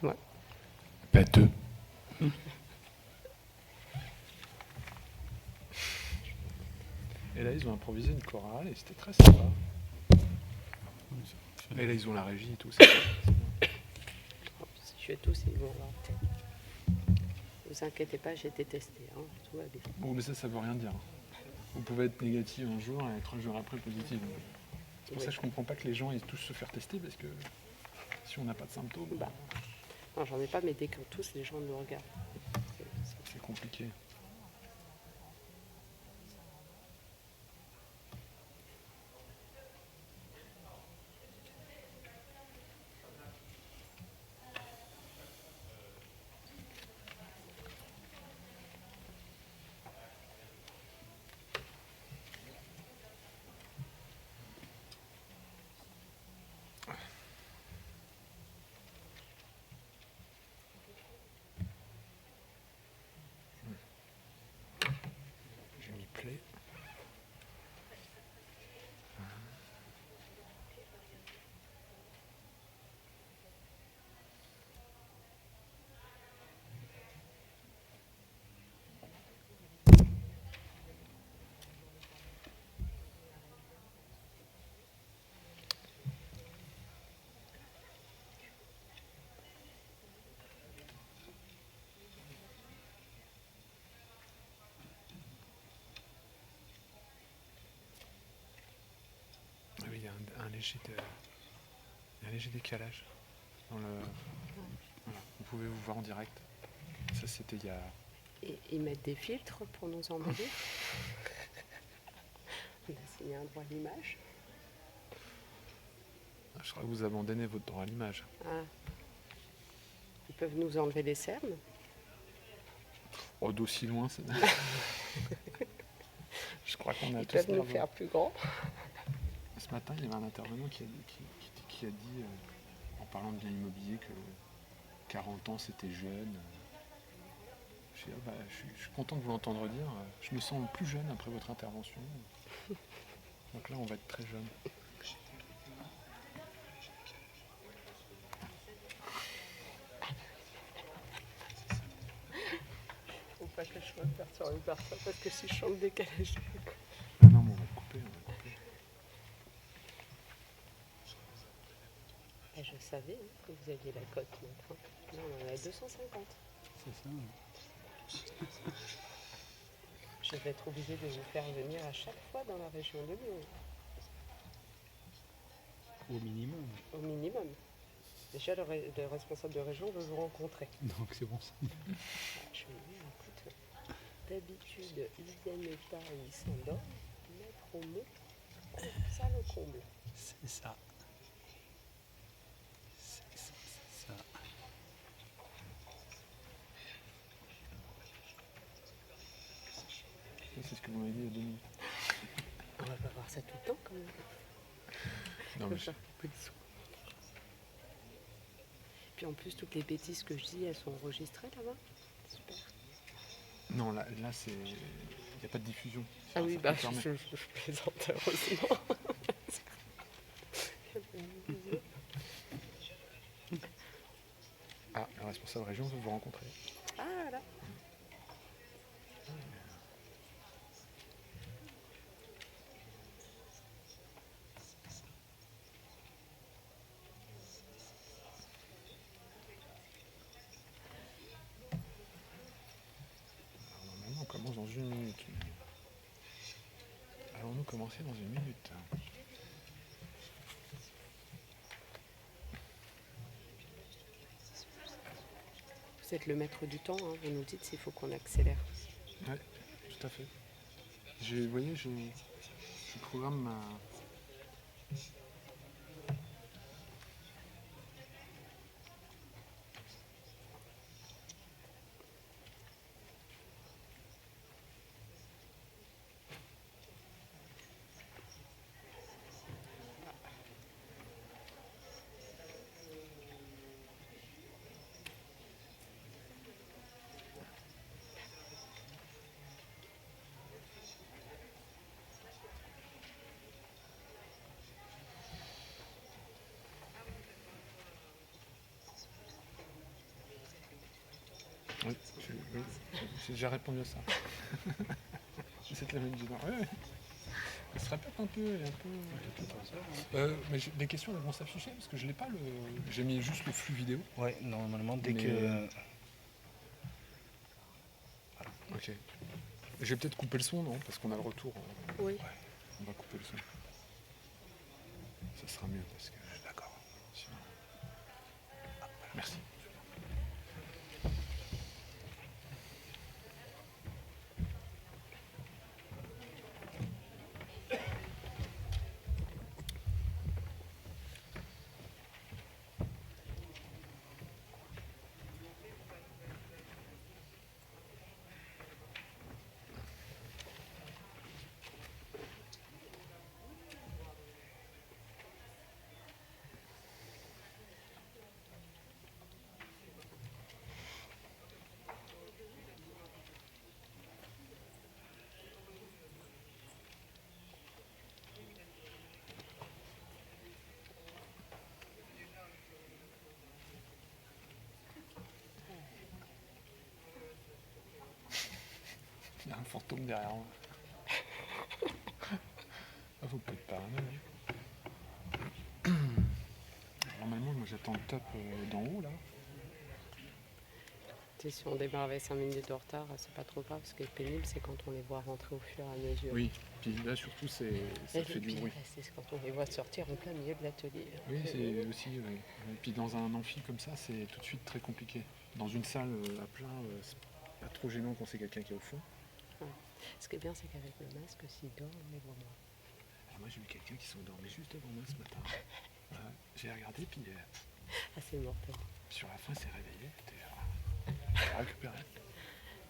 Ouais. Pas deux. Et là, ils ont improvisé une chorale et c'était très sympa. Et là, ils ont la régie et tout. C'est bien. Si je fais tout, c'est bon. Alors, vous inquiétez pas, j'ai été testée. Hein, tout va bien. Bon, mais ça veut rien dire. Vous pouvez être négatif un jour et 3 jours après positif. C'est pour ça que je comprends pas que les gens aient tous se faire tester parce que si on n'a pas de symptômes, Bah, non, j'en ai pas, mais dès qu'on tousse, les gens nous regardent. c'est compliqué. J'ai mis play. Ah oui, il y a un léger décalage dans le. Voilà, vous pouvez vous voir en direct. Ça, c'était il y a. Et ils mettent des filtres pour nous embêter. On a signé un droit à l'image. Je crois que vous abandonnez votre droit à l'image. Ah. Ils peuvent nous enlever les cernes. Oh, d'aussi loin, c'est. Je crois qu'on a Ils tous peuvent nous l'air. faire plus grands. Ce matin, il y avait un intervenant qui a dit, en parlant de bien immobilier, que 40 ans c'était jeune. Je suis content de vous l'entendre dire. Je me sens plus jeune après votre intervention. Donc là, on va être très jeune. Faut pas que je me perturbe par ça parce que si je chante décalage. Ah non, mais on va le couper, Et je savais que vous aviez la cote maintenant. Là, on en a 250. C'est ça. Je vais être obligée de vous faire venir à chaque fois dans la région de Lyon, Au minimum. au minimum. Déjà, le responsable de région veut vous rencontrer. Donc c'est bon ça. Je lui dis, écoute, d'habitude, ils n'aiment pas, ils s'endorment. Mettre au mot, ça le comble. C'est ça. C'est ça. C'est ça. C'est ce que vous m'avez dit il y a 2 minutes. On va pas voir ça tout le temps quand même. Non, mais Faire un peu de son. Puis en plus, toutes les bêtises que je dis, elles sont enregistrées là-bas. Super. non, là c'est. Il n'y a pas de diffusion. Ah oui, Ça bah peut permettre. je plaisante heureusement. Ah, le responsable région veut vous rencontrer. Ah là. Alors, normalement, on commence dans 1 minute. Allons-nous commencer dans 1 minute? Vous êtes le maître du temps, hein. Vous nous dites s'il faut qu'on accélère. Oui, tout à fait. Vous voyez, je programme ma. Oui, oui, j'ai déjà répondu à ça. C'est la même du Nord. Ouais. Elle se répète un peu. Mais les questions elles vont s'afficher parce que je l'ai pas le. J'ai mis juste le flux vidéo. Ouais, normalement, dès Mais- que. Ok. Je vais peut-être couper le son, non? Parce qu'on a le retour. Oui. On va couper le son. Ça sera mieux parce que. D'accord. Sinon- Merci. Il y a un fantôme derrière moi. Ah, faut pas être parano. Normalement, moi j'attends le top d'en haut là. Tu sais, si on démarre avec 5 minutes de retard, c'est pas trop grave. Ce qui est pénible, c'est quand on les voit rentrer au fur et à mesure. Oui, puis là surtout ça Et fait du puis, bruit. c'est quand on les voit sortir en plein milieu de l'atelier. Oui, c'est aussi. Et puis dans un amphi comme ça, c'est tout de suite très compliqué. Dans une salle à plein, c'est pas trop gênant quand c'est quelqu'un qui est au fond. Ce qui est bien, c'est qu'avec le masque, s'il dort, on les voit moins. Alors moi j'ai vu quelqu'un qui s'endormait juste devant moi ce matin. J'ai regardé, puis Ah, c'est mortel. sur la fin, il s'est réveillé. J'ai récupéré.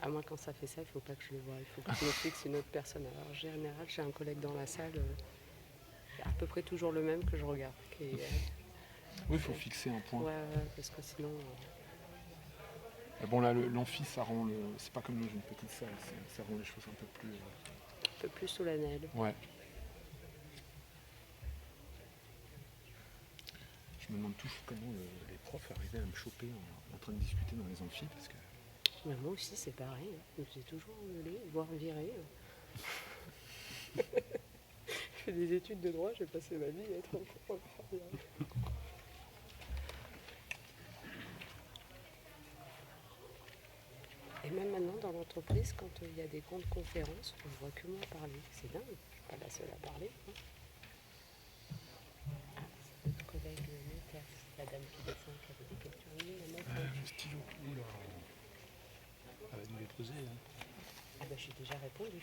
À moi, quand ça fait ça, il faut pas que je le voie. Il faut que je me fixe une autre personne. Alors, en général, j'ai un collègue dans la salle, à peu près toujours le même que je regarde. Qui est, Oui, il faut fixer un point. ouais, parce que sinon, Mais bon là, l'amphi, ça rend le. C'est pas comme dans une petite salle, ça rend les choses un peu plus. un peu plus solennel. Ouais. Je me demande toujours comment les profs arrivaient à me choper en train de discuter dans les amphis parce que. Mais moi aussi, c'est pareil. Je me suis toujours engueulée, voire virée. Je fais des études de droit, j'ai passé ma vie à être en prof. Et même maintenant, dans l'entreprise, quand il y a des grandes conférences, on ne voit que moi parler. C'est dingue, je ne suis pas la seule à parler. Hein. Ah, c'est notre collègue notaire, la dame qui descend, qui avait des questions. Oui, la meuf, Le stylo. Oula. Elle va nous les poser. Hein. Ah ben j'ai déjà répondu.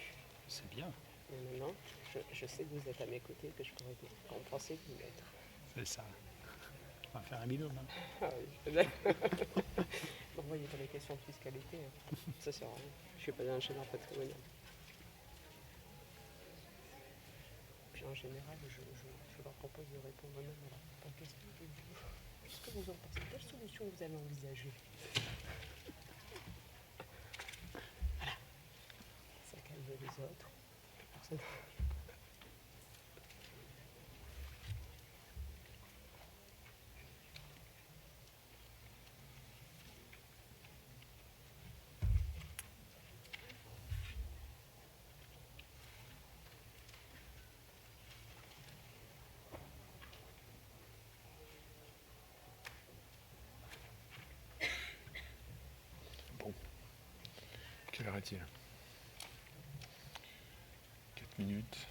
C'est bien. Mais maintenant, je sais que vous êtes à mes côtés, que je pourrais compenser vous l'être. C'est ça. On va faire un binôme. Hein. Ah oui. M'envoyez pas les questions de fiscalité. Hein. Ça sert à rien. Je suis pas dans le schéma patrimonial. Puis en général, je leur propose de répondre même à la question. Qu'est-ce que vous en pensez? Quelle solution vous allez envisager? Voilà. Ça calme les autres. Personne. Quelle heure est-il? 4 minutes.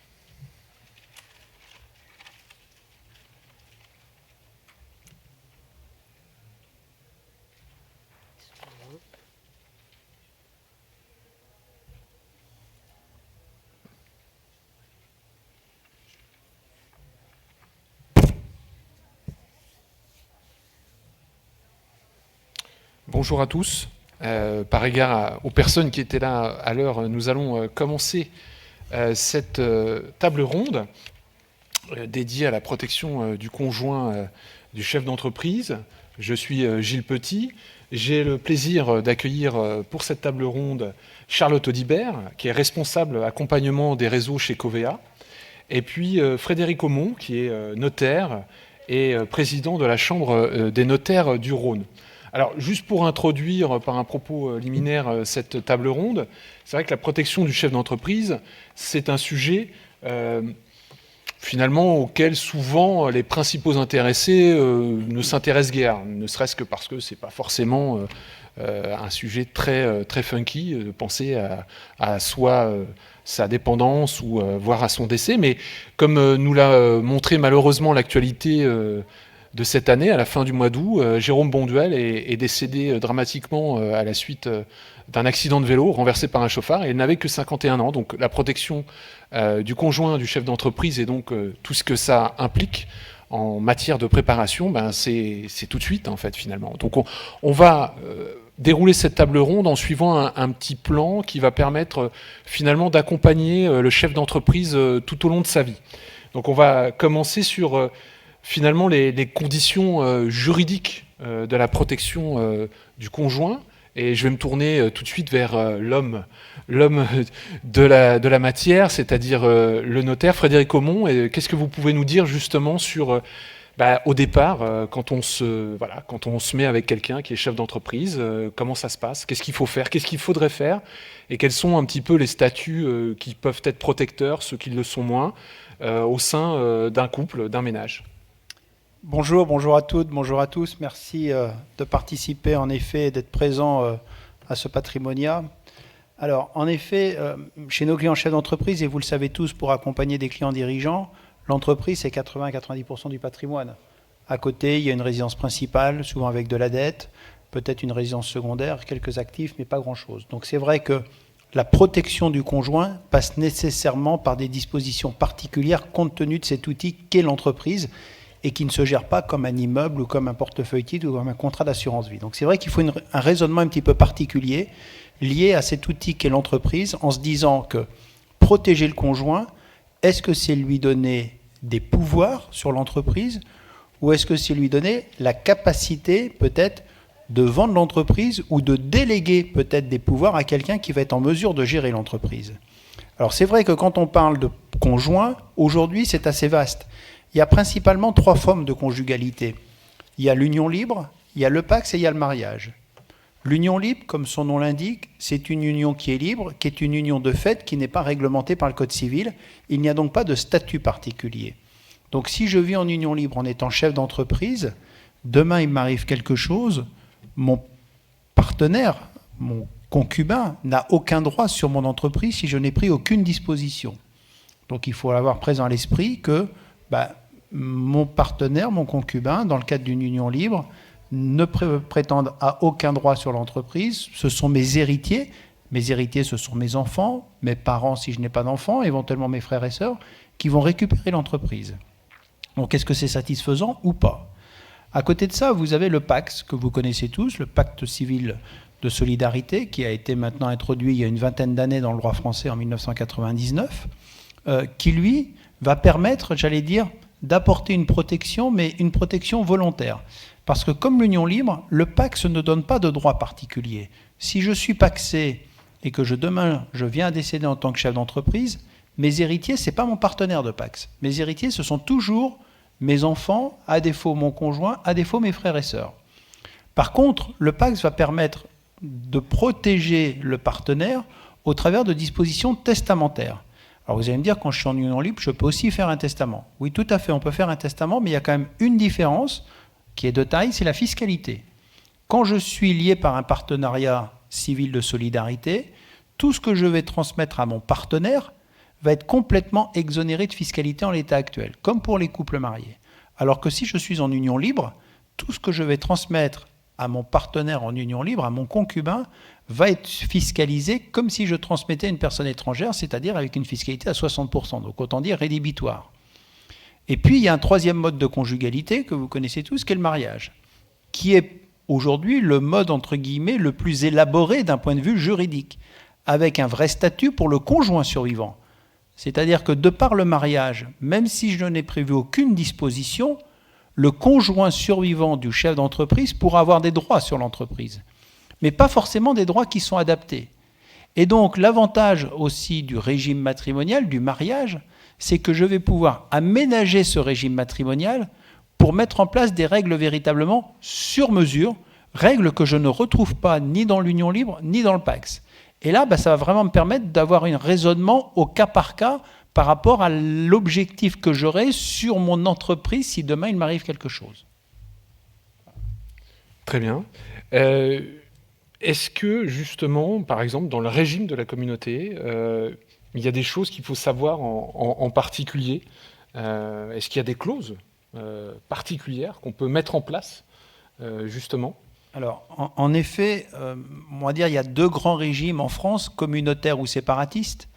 Bonjour à tous. Par égard aux personnes qui étaient là à l'heure, nous allons commencer cette table ronde dédiée à la protection du conjoint du chef d'entreprise. Je suis Gilles Petit. J'ai le plaisir d'accueillir pour cette table ronde Charlotte Audibert, qui est responsable accompagnement des réseaux chez Covea, et puis Frédéric Aumont, qui est notaire et président de la Chambre des notaires du Rhône. Alors, juste pour introduire par un propos liminaire cette table ronde, c'est vrai que la protection du chef d'entreprise, c'est un sujet finalement auquel souvent les principaux intéressés ne s'intéressent guère, ne serait-ce que parce que c'est pas forcément un sujet très, très funky de penser à soit sa dépendance ou voire à son décès, mais comme nous l'a montré malheureusement l'actualité de cette année, à la fin du mois d'août, Jérôme Bonduel est décédé dramatiquement à la suite d'un accident de vélo renversé par un chauffard, et il n'avait que 51 ans. Donc la protection du conjoint du chef d'entreprise et donc tout ce que ça implique en matière de préparation, ben c'est tout de suite en fait finalement. Donc on va dérouler cette table ronde en suivant un petit plan qui va permettre finalement d'accompagner le chef d'entreprise tout au long de sa vie. Donc on va commencer sur finalement les conditions juridiques de la protection du conjoint. Et je vais me tourner tout de suite vers l'homme de la matière, c'est-à-dire le notaire Frédéric Aumont. Et qu'est-ce que vous pouvez nous dire justement sur, au départ, quand on se met avec quelqu'un qui est chef d'entreprise, comment ça se passe? Qu'est-ce qu'il faut faire? Qu'est-ce qu'il faudrait faire? Et quels sont un petit peu les statuts qui peuvent être protecteurs, ceux qui le sont moins, au sein d'un couple, d'un ménage? Bonjour à toutes, bonjour à tous. Merci de participer en effet et d'être présent à ce patrimonia. Alors en effet, chez nos clients chefs d'entreprise, et vous le savez tous, pour accompagner des clients dirigeants, l'entreprise c'est 80-90% du patrimoine. À côté, il y a une résidence principale, souvent avec de la dette, peut-être une résidence secondaire, quelques actifs, mais pas grand-chose. Donc c'est vrai que la protection du conjoint passe nécessairement par des dispositions particulières compte tenu de cet outil qu'est l'entreprise, et qui ne se gère pas comme un immeuble ou comme un portefeuille titre ou comme un contrat d'assurance vie. Donc c'est vrai qu'il faut un raisonnement un petit peu particulier lié à cet outil qu'est l'entreprise, en se disant que protéger le conjoint, est-ce que c'est lui donner des pouvoirs sur l'entreprise ou est-ce que c'est lui donner la capacité peut-être de vendre l'entreprise ou de déléguer peut-être des pouvoirs à quelqu'un qui va être en mesure de gérer l'entreprise? Alors c'est vrai que quand on parle de conjoint, aujourd'hui c'est assez vaste. Il y a principalement 3 formes de conjugalité. Il y a l'union libre, il y a le pax et il y a le mariage. L'union libre, comme son nom l'indique, c'est une union qui est libre, qui est une union de fait, qui n'est pas réglementée par le Code civil. Il n'y a donc pas de statut particulier. Donc si je vis en union libre en étant chef d'entreprise, demain il m'arrive quelque chose, mon partenaire, mon concubin, n'a aucun droit sur mon entreprise si je n'ai pris aucune disposition. Donc il faut avoir présent à l'esprit que mon partenaire, mon concubin, dans le cadre d'une union libre, ne prétendent à aucun droit sur l'entreprise. Ce sont mes héritiers. Mes héritiers, ce sont mes enfants, mes parents si je n'ai pas d'enfants, éventuellement mes frères et sœurs, qui vont récupérer l'entreprise. Donc est-ce que c'est satisfaisant ou pas? À côté de ça, vous avez le PACS, que vous connaissez tous, le pacte civil de solidarité, qui a été maintenant introduit il y a une vingtaine d'années dans le droit français en 1999, qui lui va permettre, j'allais dire, d'apporter une protection, mais une protection volontaire. Parce que comme l'union libre, le PACS ne donne pas de droit particulier. Si je suis pacsé et que demain je viens à décéder en tant que chef d'entreprise, mes héritiers, ce n'est pas mon partenaire de PACS. Mes héritiers, ce sont toujours mes enfants, à défaut mon conjoint, à défaut mes frères et sœurs. Par contre, le PACS va permettre de protéger le partenaire au travers de dispositions testamentaires. Alors vous allez me dire, quand je suis en union libre, je peux aussi faire un testament. Oui, tout à fait, on peut faire un testament, mais il y a quand même une différence qui est de taille, c'est la fiscalité. Quand je suis lié par un partenariat civil de solidarité, tout ce que je vais transmettre à mon partenaire va être complètement exonéré de fiscalité en l'état actuel, comme pour les couples mariés. Alors que si je suis en union libre, tout ce que je vais transmettre à mon partenaire en union libre, à mon concubin, va être fiscalisé comme si je transmettais à une personne étrangère, c'est-à-dire avec une fiscalité à 60%, donc autant dire rédhibitoire. Et puis, il y a un troisième mode de conjugalité que vous connaissez tous, qui est le mariage, qui est aujourd'hui le mode, entre guillemets, le plus élaboré d'un point de vue juridique, avec un vrai statut pour le conjoint survivant. C'est-à-dire que de par le mariage, même si je n'ai prévu aucune disposition, le conjoint survivant du chef d'entreprise pourra avoir des droits sur l'entreprise, mais pas forcément des droits qui sont adaptés. Et donc l'avantage aussi du régime matrimonial, du mariage, c'est que je vais pouvoir aménager ce régime matrimonial pour mettre en place des règles véritablement sur mesure, règle que je ne retrouve pas ni dans l'Union libre, ni dans le PACS. Et là, ça va vraiment me permettre d'avoir un raisonnement au cas par cas par rapport à l'objectif que j'aurai sur mon entreprise si demain il m'arrive quelque chose. Très bien. Est-ce que, justement, par exemple, dans le régime de la communauté, il y a des choses qu'il faut savoir en particulier? Est-ce qu'il y a des clauses particulières qu'on peut mettre en place, justement? Alors, en effet, on va dire il y a 2 grands régimes en France, communautaires ou séparatistes.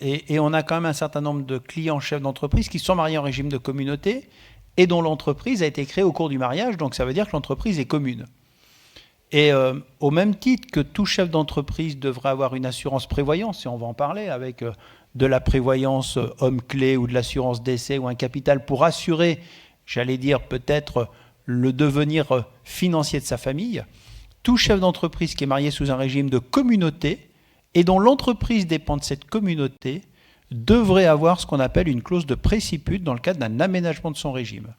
Et on a quand même un certain nombre de clients chefs d'entreprise qui sont mariés en régime de communauté et dont l'entreprise a été créée au cours du mariage, donc ça veut dire que l'entreprise est commune. Et au même titre que tout chef d'entreprise devrait avoir une assurance prévoyance, et on va en parler, avec de la prévoyance homme-clé ou de l'assurance décès ou un capital pour assurer, j'allais dire peut-être, le devenir financier de sa famille, tout chef d'entreprise qui est marié sous un régime de communauté et dont l'entreprise dépend de cette communauté devrait avoir ce qu'on appelle une clause de préciput dans le cadre d'un aménagement de son régime.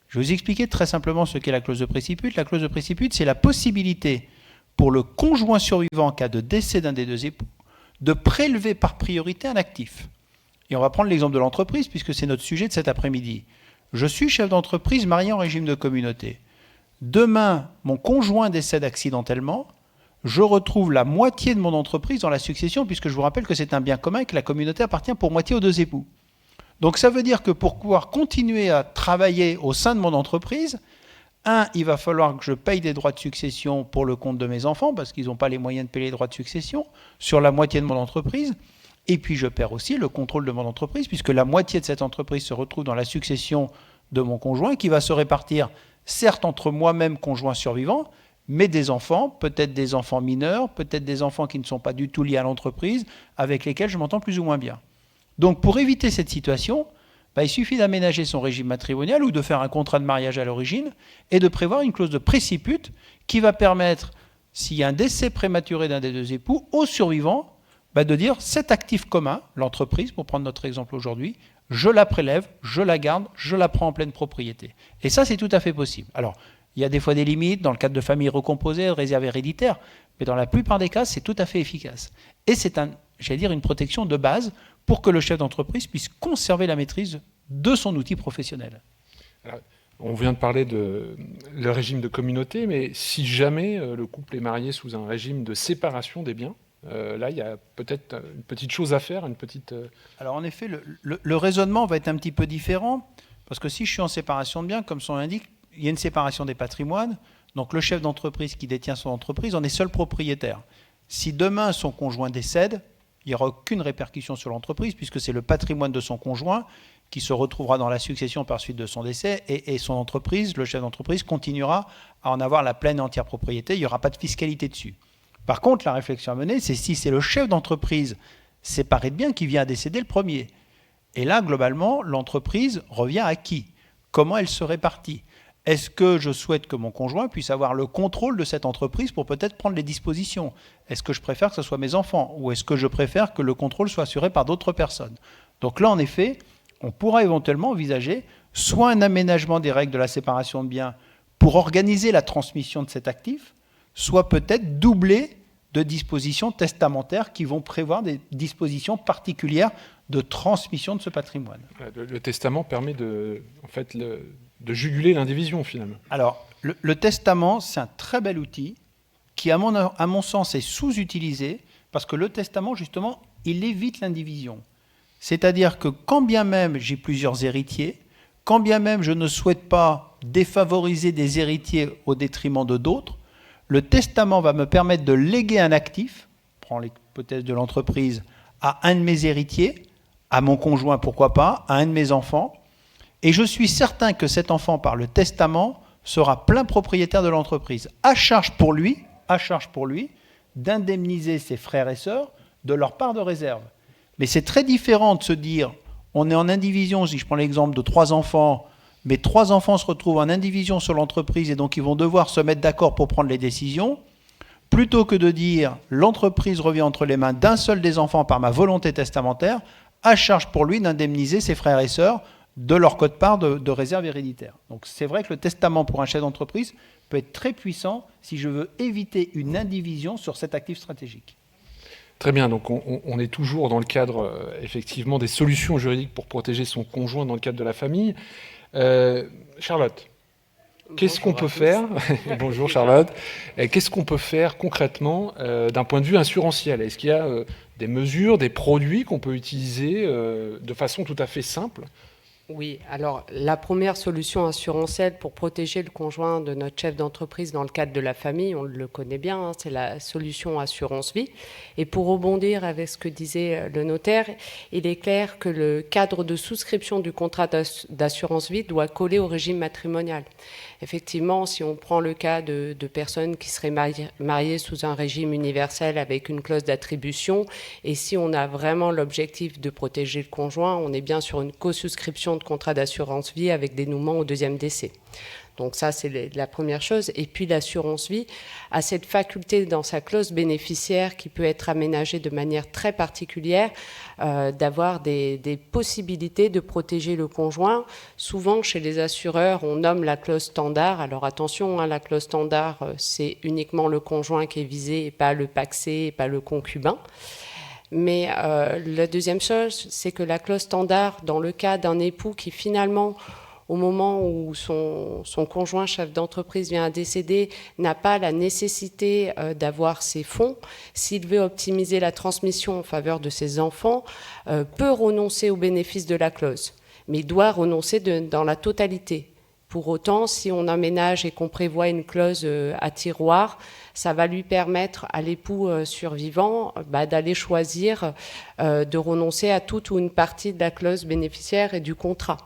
Je vais vous expliquer très simplement ce qu'est la clause de préciput. La clause de préciput, c'est la possibilité pour le conjoint survivant en cas de décès d'un des 2 époux de prélever par priorité un actif. Et on va prendre l'exemple de l'entreprise puisque c'est notre sujet de cet après-midi. Je suis chef d'entreprise marié en régime de communauté. Demain, mon conjoint décède accidentellement. Je retrouve la moitié de mon entreprise dans la succession, puisque je vous rappelle que c'est un bien commun et que la communauté appartient pour moitié aux 2 époux. Donc ça veut dire que pour pouvoir continuer à travailler au sein de mon entreprise, il va falloir que je paye des droits de succession pour le compte de mes enfants, parce qu'ils n'ont pas les moyens de payer les droits de succession, sur la moitié de mon entreprise. Et puis je perds aussi le contrôle de mon entreprise, puisque la moitié de cette entreprise se retrouve dans la succession de mon conjoint, qui va se répartir, certes entre moi-même, conjoint survivant, mais des enfants, peut-être des enfants mineurs, peut-être des enfants qui ne sont pas du tout liés à l'entreprise, avec lesquels je m'entends plus ou moins bien. Donc pour éviter cette situation, il suffit d'aménager son régime matrimonial ou de faire un contrat de mariage à l'origine et de prévoir une clause de préciput qui va permettre, s'il y a un décès prématuré d'un des 2 époux, au survivant, de dire cet actif commun, l'entreprise, pour prendre notre exemple aujourd'hui, je la prélève, je la garde, je la prends en pleine propriété. Et ça, c'est tout à fait possible. Alors, il y a des fois des limites dans le cadre de familles recomposées, de réserves héréditaires, mais dans la plupart des cas, c'est tout à fait efficace. Et c'est une protection de base pour que le chef d'entreprise puisse conserver la maîtrise de son outil professionnel. Alors, on vient de parler de le régime de communauté, mais si jamais le couple est marié sous un régime de séparation des biens, là, il y a peut-être une petite chose à faire, une petite... Alors en effet, le raisonnement va être un petit peu différent, parce que si je suis en séparation de biens, comme son l'indique, il y a une séparation des patrimoines, donc le chef d'entreprise qui détient son entreprise en est seul propriétaire. Si demain son conjoint décède, il n'y aura aucune répercussion sur l'entreprise, puisque c'est le patrimoine de son conjoint qui se retrouvera dans la succession par suite de son décès, et son entreprise, le chef d'entreprise, continuera à en avoir la pleine et entière propriété, il n'y aura pas de fiscalité dessus. Par contre, la réflexion à mener, c'est si c'est le chef d'entreprise séparé de biens qui vient à décéder le premier. Et là, globalement, l'entreprise revient à qui? Comment elle se répartit? Est-ce que je souhaite que mon conjoint puisse avoir le contrôle de cette entreprise pour peut-être prendre les dispositions? Est-ce que je préfère que ce soit mes enfants? Ou est-ce que je préfère que le contrôle soit assuré par d'autres personnes? Donc là, en effet, on pourra éventuellement envisager soit un aménagement des règles de la séparation de biens pour organiser la transmission de cet actif, soit peut-être doubler de dispositions testamentaires qui vont prévoir des dispositions particulières de transmission de ce patrimoine. Le testament permet de juguler l'indivision, finalement. Alors, le testament, c'est un très bel outil qui, à mon sens, est sous-utilisé parce que le testament, justement, il évite l'indivision. C'est-à-dire que quand bien même j'ai plusieurs héritiers, quand bien même je ne souhaite pas défavoriser des héritiers au détriment de d'autres, le testament va me permettre de léguer un actif, prends l'hypothèse de l'entreprise, à un de mes héritiers, à mon conjoint, pourquoi pas, à un de mes enfants, et je suis certain que cet enfant, par le testament, sera plein propriétaire de l'entreprise. À charge pour lui, d'indemniser ses frères et sœurs de leur part de réserve. Mais c'est très différent de se dire, on est en indivision, si je prends l'exemple de 3 enfants, mais 3 enfants se retrouvent en indivision sur l'entreprise et donc ils vont devoir se mettre d'accord pour prendre les décisions, plutôt que de dire, l'entreprise revient entre les mains d'un seul des enfants par ma volonté testamentaire, à charge pour lui d'indemniser ses frères et sœurs de leur quote-part de réserve héréditaire. Donc c'est vrai que le testament pour un chef d'entreprise peut être très puissant si je veux éviter une indivision sur cet actif stratégique. Très bien, donc on est toujours dans le cadre, effectivement, des solutions juridiques pour protéger son conjoint dans le cadre de la famille. Charlotte, qu'est-ce qu'on peut faire Bonjour Charlotte. Qu'est-ce qu'on peut faire concrètement d'un point de vue assurantiel? Est-ce qu'il y a des mesures, des produits qu'on peut utiliser de façon tout à fait simple? Oui, alors la première solution assurantielle pour protéger le conjoint de notre chef d'entreprise dans le cadre de la famille, on le connaît bien, hein, c'est la solution assurance vie. Et pour rebondir avec ce que disait le notaire, il est clair que le cadre de souscription du contrat d'assurance vie doit coller au régime matrimonial. Effectivement, si on prend le cas de personnes qui seraient mariées sous un régime universel avec une clause d'attribution, et si on a vraiment l'objectif de protéger le conjoint, on est bien sur une co-souscription de contrat d'assurance vie avec dénouement au deuxième décès. Donc ça, c'est la première chose. Et puis l'assurance vie a cette faculté dans sa clause bénéficiaire qui peut être aménagée de manière très particulière, d'avoir des possibilités de protéger le conjoint. Souvent, chez les assureurs, on nomme la clause standard. Alors attention, hein, la clause standard, c'est uniquement le conjoint qui est visé et pas le pacsé et pas le concubin. Mais la deuxième chose, c'est que la clause standard, dans le cas d'un époux qui finalement, au moment où son conjoint chef d'entreprise vient à décéder, n'a pas la nécessité d'avoir ses fonds, s'il veut optimiser la transmission en faveur de ses enfants, peut renoncer au bénéfice de la clause, mais doit renoncer dans la totalité. Pour autant, si on aménage et qu'on prévoit une clause à tiroir, ça va lui permettre à l'époux survivant d'aller choisir de renoncer à toute ou une partie de la clause bénéficiaire et du contrat.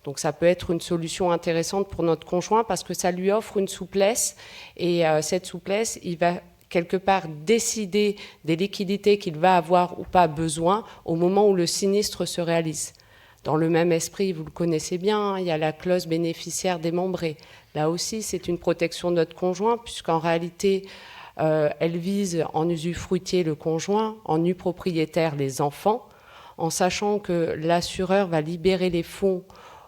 Donc ça peut être une solution intéressante pour notre conjoint parce que ça lui offre une souplesse et cette souplesse, il va quelque part décider des liquidités qu'il va avoir ou pas besoin au moment où le sinistre se réalise. Dans le même esprit, vous le connaissez bien, hein, il y a la clause bénéficiaire démembrée. Là aussi, c'est une protection de notre conjoint puisqu'en réalité, elle vise en usufruitier le conjoint, en nus propriétaire les enfants, en sachant que l'assureur va libérer les fonds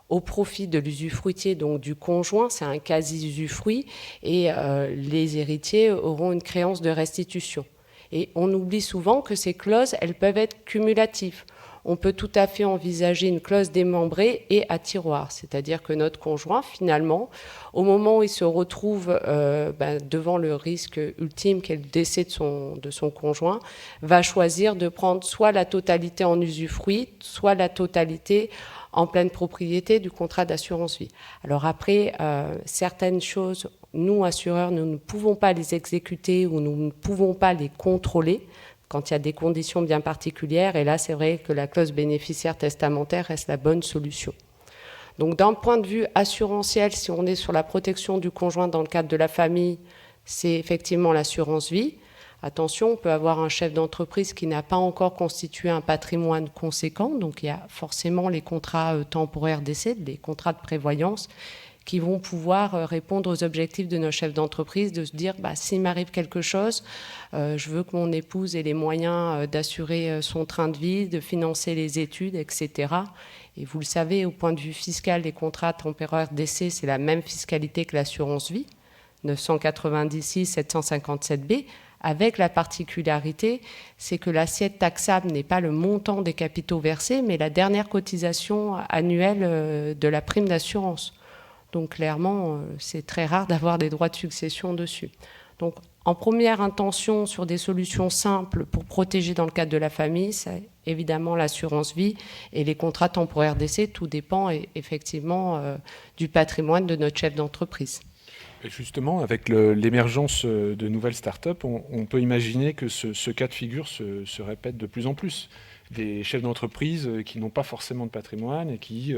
au profit de l'usufruitier, donc du conjoint, c'est un quasi-usufruit, et les héritiers auront une créance de restitution. Et on oublie souvent que ces clauses, elles peuvent être cumulatives. On peut tout à fait envisager une clause démembrée et à tiroir, c'est-à-dire que notre conjoint, finalement, au moment où il se retrouve devant le risque ultime qu'est le décès de son conjoint, va choisir de prendre soit la totalité en usufruit, soit la totalité en pleine propriété du contrat d'assurance vie. Alors après, certaines choses, nous, assureurs, nous ne pouvons pas les exécuter ou nous ne pouvons pas les contrôler quand il y a des conditions bien particulières. Et là, c'est vrai que la clause bénéficiaire testamentaire reste la bonne solution. Donc d'un point de vue assurantiel, si on est sur la protection du conjoint dans le cadre de la famille, c'est effectivement l'assurance vie. Attention, on peut avoir un chef d'entreprise qui n'a pas encore constitué un patrimoine conséquent, donc il y a forcément les contrats temporaires d'essai, les contrats de prévoyance, qui vont pouvoir répondre aux objectifs de nos chefs d'entreprise, de se dire s'il m'arrive quelque chose, je veux que mon épouse ait les moyens d'assurer son train de vie, de financer les études, etc. Et vous le savez, au point de vue fiscal, les contrats temporaires d'essai, c'est la même fiscalité que l'assurance vie, 996 757B, avec la particularité, c'est que l'assiette taxable n'est pas le montant des capitaux versés, mais la dernière cotisation annuelle de la prime d'assurance. Donc clairement, c'est très rare d'avoir des droits de succession dessus. Donc en première intention, sur des solutions simples pour protéger dans le cadre de la famille, c'est évidemment l'assurance vie et les contrats temporaires d'essai, tout dépend effectivement du patrimoine de notre chef d'entreprise. Et justement, avec l'émergence de nouvelles startups, on peut imaginer que ce cas de figure se répète de plus en plus. Des chefs d'entreprise qui n'ont pas forcément de patrimoine et qui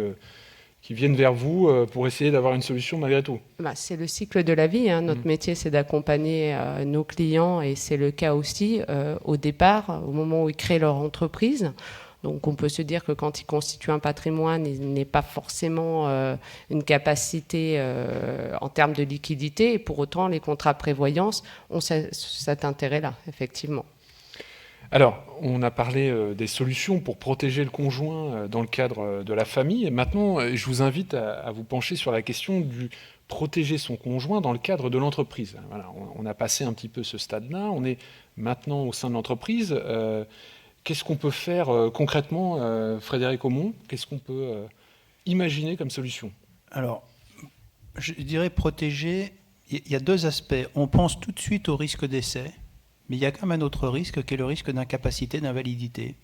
viennent vers vous pour essayer d'avoir une solution malgré tout. C'est le cycle de la vie. Hein. Notre métier, c'est d'accompagner nos clients et c'est le cas aussi au départ, au moment où ils créent leur entreprise. Donc on peut se dire que quand il constitue un patrimoine, il n'est pas forcément une capacité en termes de liquidité. Et pour autant, les contrats de prévoyance ont cet intérêt-là, effectivement. Alors, on a parlé des solutions pour protéger le conjoint dans le cadre de la famille. Et maintenant, je vous invite à vous pencher sur la question du protéger son conjoint dans le cadre de l'entreprise. Voilà, on a passé un petit peu ce stade-là. On est maintenant au sein de l'entreprise. Qu'est-ce qu'on peut faire concrètement, Frédéric Aumont? Qu'est-ce qu'on peut imaginer comme solution? Alors, je dirais protéger, il y a deux aspects. On pense tout de suite au risque d'essai, mais il y a quand même un autre risque qui est le risque d'incapacité, d'invalidité,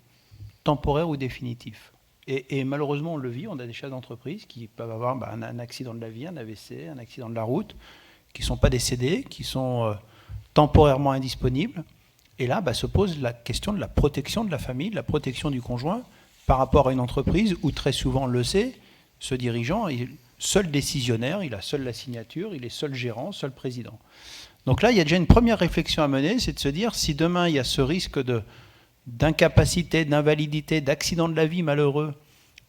temporaire ou définitif. Et malheureusement, on le vit, on a des chefs d'entreprise qui peuvent avoir un accident de la vie, un AVC, un accident de la route, qui ne sont pas décédés, qui sont temporairement indisponibles. Et là, se pose la question de la protection de la famille, de la protection du conjoint par rapport à une entreprise où très souvent, on le sait, ce dirigeant est seul décisionnaire, il a seul la signature, il est seul gérant, seul président. Donc là, il y a déjà une première réflexion à mener, c'est de se dire si demain il y a ce risque d'incapacité, d'invalidité, d'accident de la vie malheureux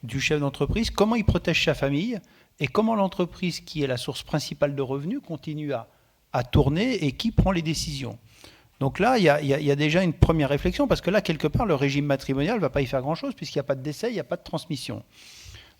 du chef d'entreprise, comment il protège sa famille et comment l'entreprise, qui est la source principale de revenus, continue à tourner et qui prend les décisions. Donc là, il y a déjà une première réflexion, parce que là, quelque part, le régime matrimonial ne va pas y faire grand-chose, puisqu'il n'y a pas de décès, il n'y a pas de transmission.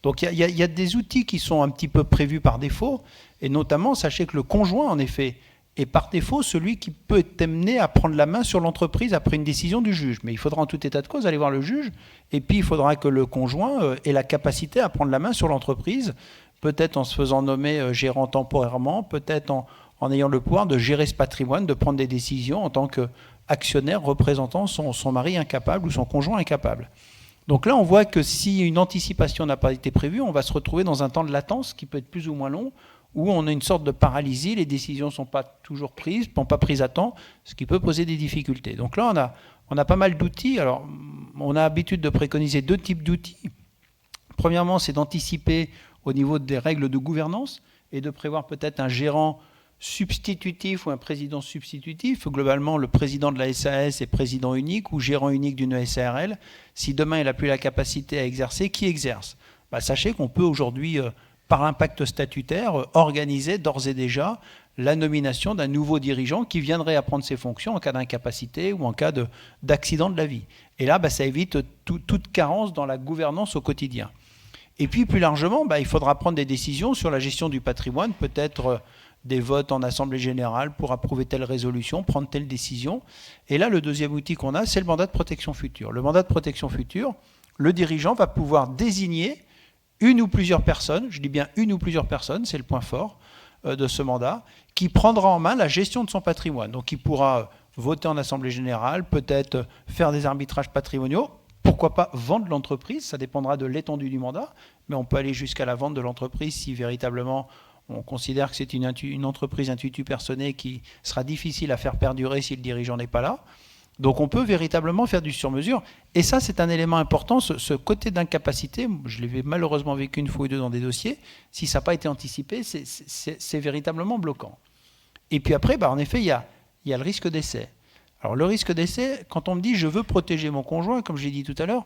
Donc il y a des outils qui sont un petit peu prévus par défaut, et notamment, sachez que le conjoint, en effet, est par défaut celui qui peut être amené à prendre la main sur l'entreprise après une décision du juge. Mais il faudra en tout état de cause aller voir le juge, et puis il faudra que le conjoint ait la capacité à prendre la main sur l'entreprise, peut-être en se faisant nommer gérant temporairement, peut-être en ayant le pouvoir de gérer ce patrimoine, de prendre des décisions en tant qu'actionnaire représentant son mari incapable ou son conjoint incapable. Donc là, on voit que si une anticipation n'a pas été prévue, on va se retrouver dans un temps de latence qui peut être plus ou moins long, où on a une sorte de paralysie, les décisions ne sont pas toujours prises, ne sont pas prises à temps, ce qui peut poser des difficultés. Donc là, on a pas mal d'outils. Alors, on a l'habitude de préconiser deux types d'outils. Premièrement, c'est d'anticiper au niveau des règles de gouvernance et de prévoir peut-être un gérant substitutif ou un président substitutif. Globalement, le président de la SAS est président unique ou gérant unique d'une SARL. Si demain, il n'a plus la capacité à exercer, qui exerce? Sachez qu'on peut aujourd'hui, par un pacte statutaire, organiser d'ores et déjà la nomination d'un nouveau dirigeant qui viendrait à prendre ses fonctions en cas d'incapacité ou en cas d'accident de la vie. Et là, ça évite toute carence dans la gouvernance au quotidien. Et puis, plus largement, il faudra prendre des décisions sur la gestion du patrimoine, peut-être des votes en assemblée générale pour approuver telle résolution, prendre telle décision. Et là, le deuxième outil qu'on a, c'est le mandat de protection future. Le mandat de protection future, le dirigeant va pouvoir désigner une ou plusieurs personnes, je dis bien une ou plusieurs personnes, c'est le point fort de ce mandat, qui prendra en main la gestion de son patrimoine. Donc il pourra voter en assemblée générale, peut-être faire des arbitrages patrimoniaux, pourquoi pas vendre l'entreprise, ça dépendra de l'étendue du mandat, mais on peut aller jusqu'à la vente de l'entreprise si véritablement on considère que c'est une entreprise intuitu personae qui sera difficile à faire perdurer si le dirigeant n'est pas là. Donc on peut véritablement faire du sur-mesure. Et ça, c'est un élément important, ce côté d'incapacité, je l'ai malheureusement vécu une fois ou deux dans des dossiers, si ça n'a pas été anticipé, c'est véritablement bloquant. Et puis après, en effet, il y a le risque d'essai. Alors le risque d'essai, quand on me dit « je veux protéger mon conjoint », comme j'ai dit tout à l'heure,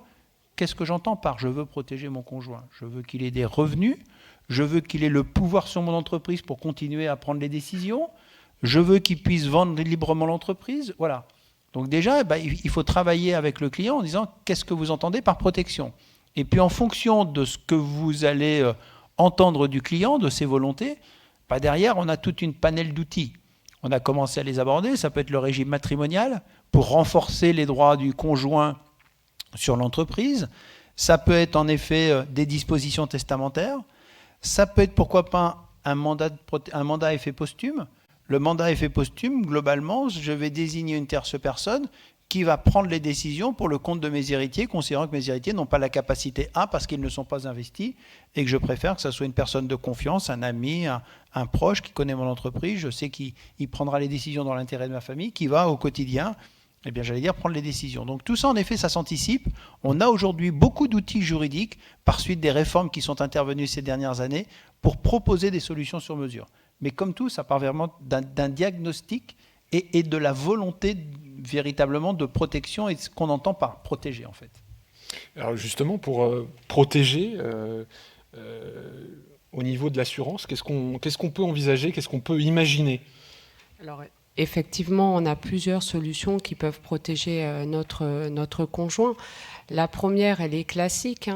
qu'est-ce que j'entends par « je veux protéger mon conjoint » ? Je veux qu'il ait des revenus, je veux qu'il ait le pouvoir sur mon entreprise pour continuer à prendre les décisions, je veux qu'il puisse vendre librement l'entreprise, voilà. Donc déjà, il faut travailler avec le client en disant « qu'est-ce que vous entendez par protection ?» Et puis en fonction de ce que vous allez entendre du client, de ses volontés, derrière, on a toute une panel d'outils. On a commencé à les aborder, ça peut être le régime matrimonial pour renforcer les droits du conjoint sur l'entreprise, ça peut être en effet des dispositions testamentaires, ça peut être pourquoi pas un mandat à effet posthume. Le mandat à effet posthume, globalement, je vais désigner une tierce personne qui va prendre les décisions pour le compte de mes héritiers, considérant que mes héritiers n'ont pas la capacité parce qu'ils ne sont pas investis et que je préfère que ce soit une personne de confiance, un ami, un proche qui connaît mon entreprise, je sais qu'il prendra les décisions dans l'intérêt de ma famille, qui va au quotidien, prendre les décisions. Donc tout ça, en effet, ça s'anticipe. On a aujourd'hui beaucoup d'outils juridiques, par suite des réformes qui sont intervenues ces dernières années, pour proposer des solutions sur mesure. Mais comme tout, ça part vraiment d'un diagnostic et de la volonté véritablement de protection et ce qu'on entend par protéger en fait. Alors justement, pour protéger, au niveau de l'assurance, qu'est-ce qu'on peut envisager, qu'est-ce qu'on peut imaginer ? Alors effectivement, on a plusieurs solutions qui peuvent protéger notre conjoint. La première, elle est classique,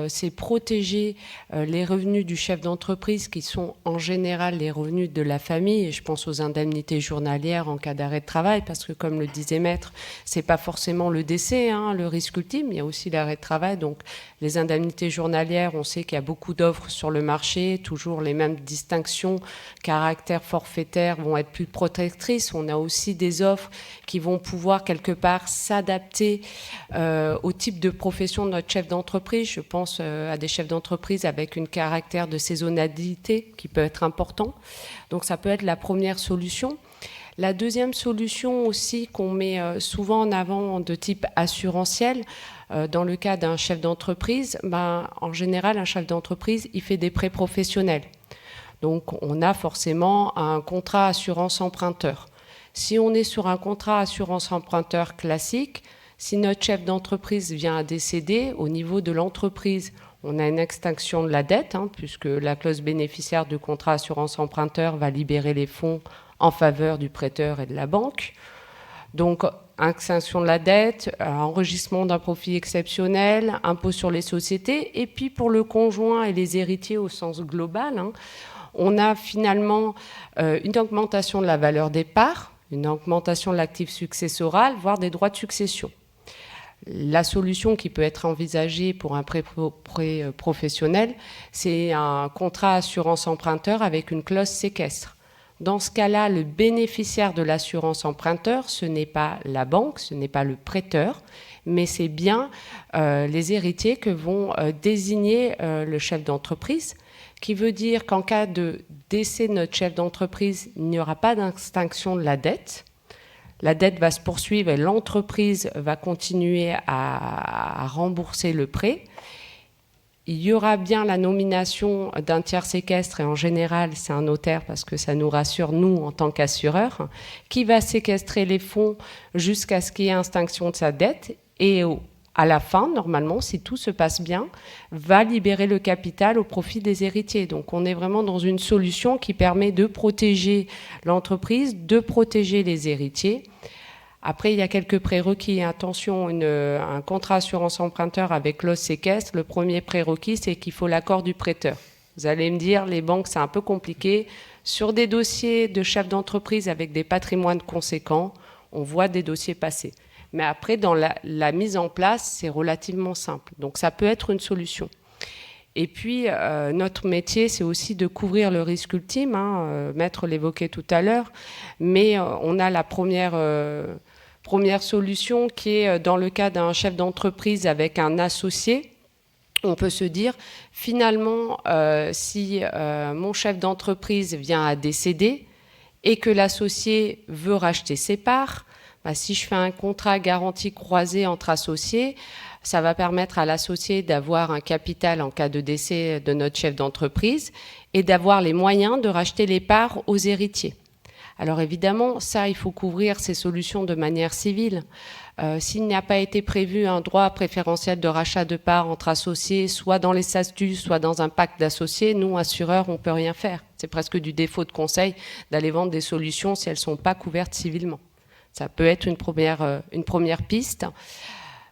c'est protéger les revenus du chef d'entreprise qui sont en général les revenus de la famille. Et je pense aux indemnités journalières en cas d'arrêt de travail, parce que comme le disait Maître, c'est pas forcément le décès, le risque ultime, il y a aussi l'arrêt de travail. Donc les indemnités journalières, on sait qu'il y a beaucoup d'offres sur le marché, toujours les mêmes distinctions, caractère forfaitaire vont être plus protectrices. On a aussi des offres qui vont pouvoir quelque part s'adapter au type de profession de notre chef d'entreprise. Je pense à des chefs d'entreprise avec un caractère de saisonnalité qui peut être important. Donc ça peut être la première solution. La deuxième solution aussi qu'on met souvent en avant de type assurantiel, dans le cas d'un chef d'entreprise, en général, un chef d'entreprise, il fait des prêts professionnels. Donc on a forcément un contrat assurance emprunteur. Si on est sur un contrat assurance emprunteur classique, si notre chef d'entreprise vient à décéder, au niveau de l'entreprise, on a une extinction de la dette, puisque la clause bénéficiaire du contrat assurance emprunteur va libérer les fonds en faveur du prêteur et de la banque. Donc, extinction de la dette, enregistrement d'un profit exceptionnel, impôt sur les sociétés. Et puis, pour le conjoint et les héritiers au sens global, on a finalement une augmentation de la valeur des parts, une augmentation de l'actif successoral, voire des droits de succession. La solution qui peut être envisagée pour un prêt professionnel, c'est un contrat assurance emprunteur avec une clause séquestre. Dans ce cas-là, le bénéficiaire de l'assurance emprunteur, ce n'est pas la banque, ce n'est pas le prêteur, mais c'est bien les héritiers que vont désigner le chef d'entreprise, qui veut dire qu'en cas de décès de notre chef d'entreprise, il n'y aura pas d'extinction de la dette. La dette va se poursuivre et l'entreprise va continuer à rembourser le prêt. Il y aura bien la nomination d'un tiers séquestre, et en général, c'est un notaire parce que ça nous rassure, nous, en tant qu'assureurs, qui va séquestrer les fonds jusqu'à ce qu'il y ait extinction de sa dette. Et à la fin, normalement, si tout se passe bien, va libérer le capital au profit des héritiers. Donc on est vraiment dans une solution qui permet de protéger l'entreprise, de protéger les héritiers. Après, il y a quelques prérequis. Attention, un contrat assurance emprunteur avec clause séquestre, le premier prérequis, c'est qu'il faut l'accord du prêteur. Vous allez me dire, les banques, c'est un peu compliqué. Sur des dossiers de chefs d'entreprise avec des patrimoines conséquents, on voit des dossiers passer. Mais après, dans la mise en place, c'est relativement simple. Donc, ça peut être une solution. Et puis, notre métier, c'est aussi de couvrir le risque ultime. Maître l'évoquait tout à l'heure. Mais on a la première solution qui est dans le cas d'un chef d'entreprise avec un associé. On peut se dire, finalement, si mon chef d'entreprise vient à décéder et que l'associé veut racheter ses parts, si je fais un contrat garantie croisé entre associés, ça va permettre à l'associé d'avoir un capital en cas de décès de notre chef d'entreprise et d'avoir les moyens de racheter les parts aux héritiers. Alors évidemment, ça, il faut couvrir ces solutions de manière civile. S'il n'y a pas été prévu un droit préférentiel de rachat de parts entre associés, soit dans les statuts, soit dans un pacte d'associés, nous, assureurs, on ne peut rien faire. C'est presque du défaut de conseil d'aller vendre des solutions si elles ne sont pas couvertes civilement. Ça peut être une première piste.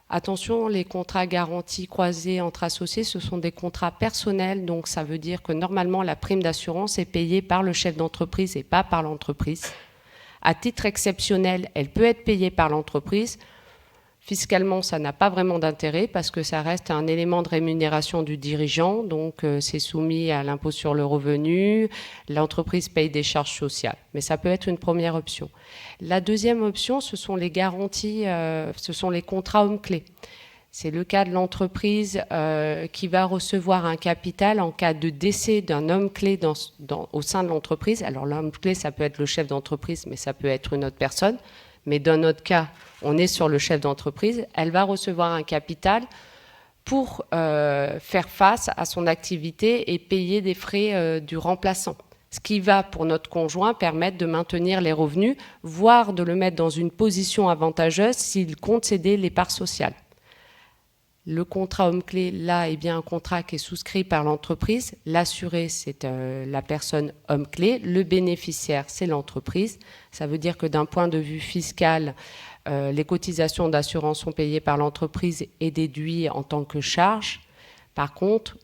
Attention, les contrats garantis croisés entre associés, ce sont des contrats personnels, donc ça veut dire que normalement la prime d'assurance est payée par le chef d'entreprise et pas par l'entreprise. À titre exceptionnel, elle peut être payée par l'entreprise. Fiscalement, ça n'a pas vraiment d'intérêt parce que ça reste un élément de rémunération du dirigeant, donc c'est soumis à l'impôt sur le revenu, l'entreprise paye des charges sociales. Mais ça peut être une première option. La deuxième option, ce sont les garanties, ce sont les contrats hommes-clés. C'est le cas de l'entreprise qui va recevoir un capital en cas de décès d'un homme clé au sein de l'entreprise. Alors l'homme clé, ça peut être le chef d'entreprise, mais ça peut être une autre personne. Mais dans notre cas, on est sur le chef d'entreprise. Elle va recevoir un capital pour faire face à son activité et payer des frais du remplaçant. Ce qui va, pour notre conjoint, permettre de maintenir les revenus, voire de le mettre dans une position avantageuse s'il compte céder les parts sociales. Le contrat homme-clé, là, est bien un contrat qui est souscrit par l'entreprise. L'assuré, c'est la personne homme-clé. Le bénéficiaire, c'est l'entreprise. Ça veut dire que d'un point de vue fiscal, les cotisations d'assurance sont payées par l'entreprise et déduites en tant que charge. Par contre,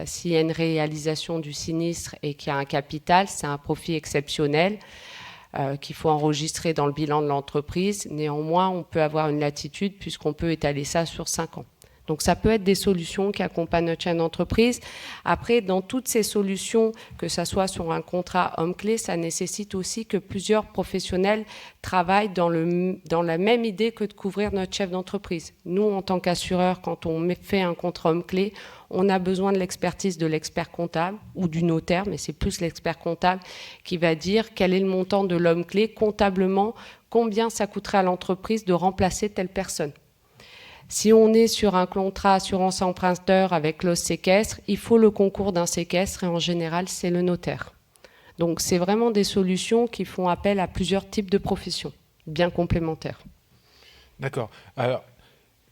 s'il y a une réalisation du sinistre et qu'il y a un capital, c'est un profit exceptionnel qu'il faut enregistrer dans le bilan de l'entreprise. Néanmoins, on peut avoir une latitude puisqu'on peut étaler ça sur 5 ans. Donc ça peut être des solutions qui accompagnent notre chaîne d'entreprise. Après, dans toutes ces solutions, que ça soit sur un contrat homme-clé, ça nécessite aussi que plusieurs professionnels travaillent dans la même idée que de couvrir notre chef d'entreprise. Nous, en tant qu'assureur, quand on fait un contrat homme-clé, on a besoin de l'expertise de l'expert comptable ou du notaire, mais c'est plus l'expert comptable qui va dire quel est le montant de l'homme-clé comptablement, combien ça coûterait à l'entreprise de remplacer telle personne. Si on est sur un contrat assurance emprunteur avec l'os séquestre, il faut le concours d'un séquestre et en général, c'est le notaire. Donc, c'est vraiment des solutions qui font appel à plusieurs types de professions, bien complémentaires. D'accord. Alors,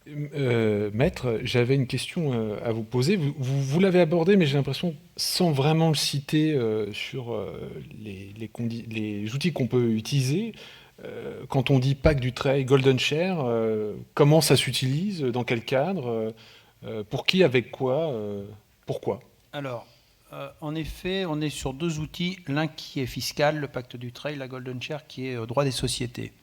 Maître, j'avais une question à vous poser. Vous l'avez abordé, mais j'ai l'impression, sans vraiment le citer sur les outils qu'on peut utiliser, quand on dit Pacte du Trade, Golden Share, comment ça s'utilise, dans quel cadre, pour qui, avec quoi, pourquoi? Alors, en effet, on est sur 2 outils, l'un qui est fiscal, le Pacte du Trade, la Golden Share, qui est droit des sociétés.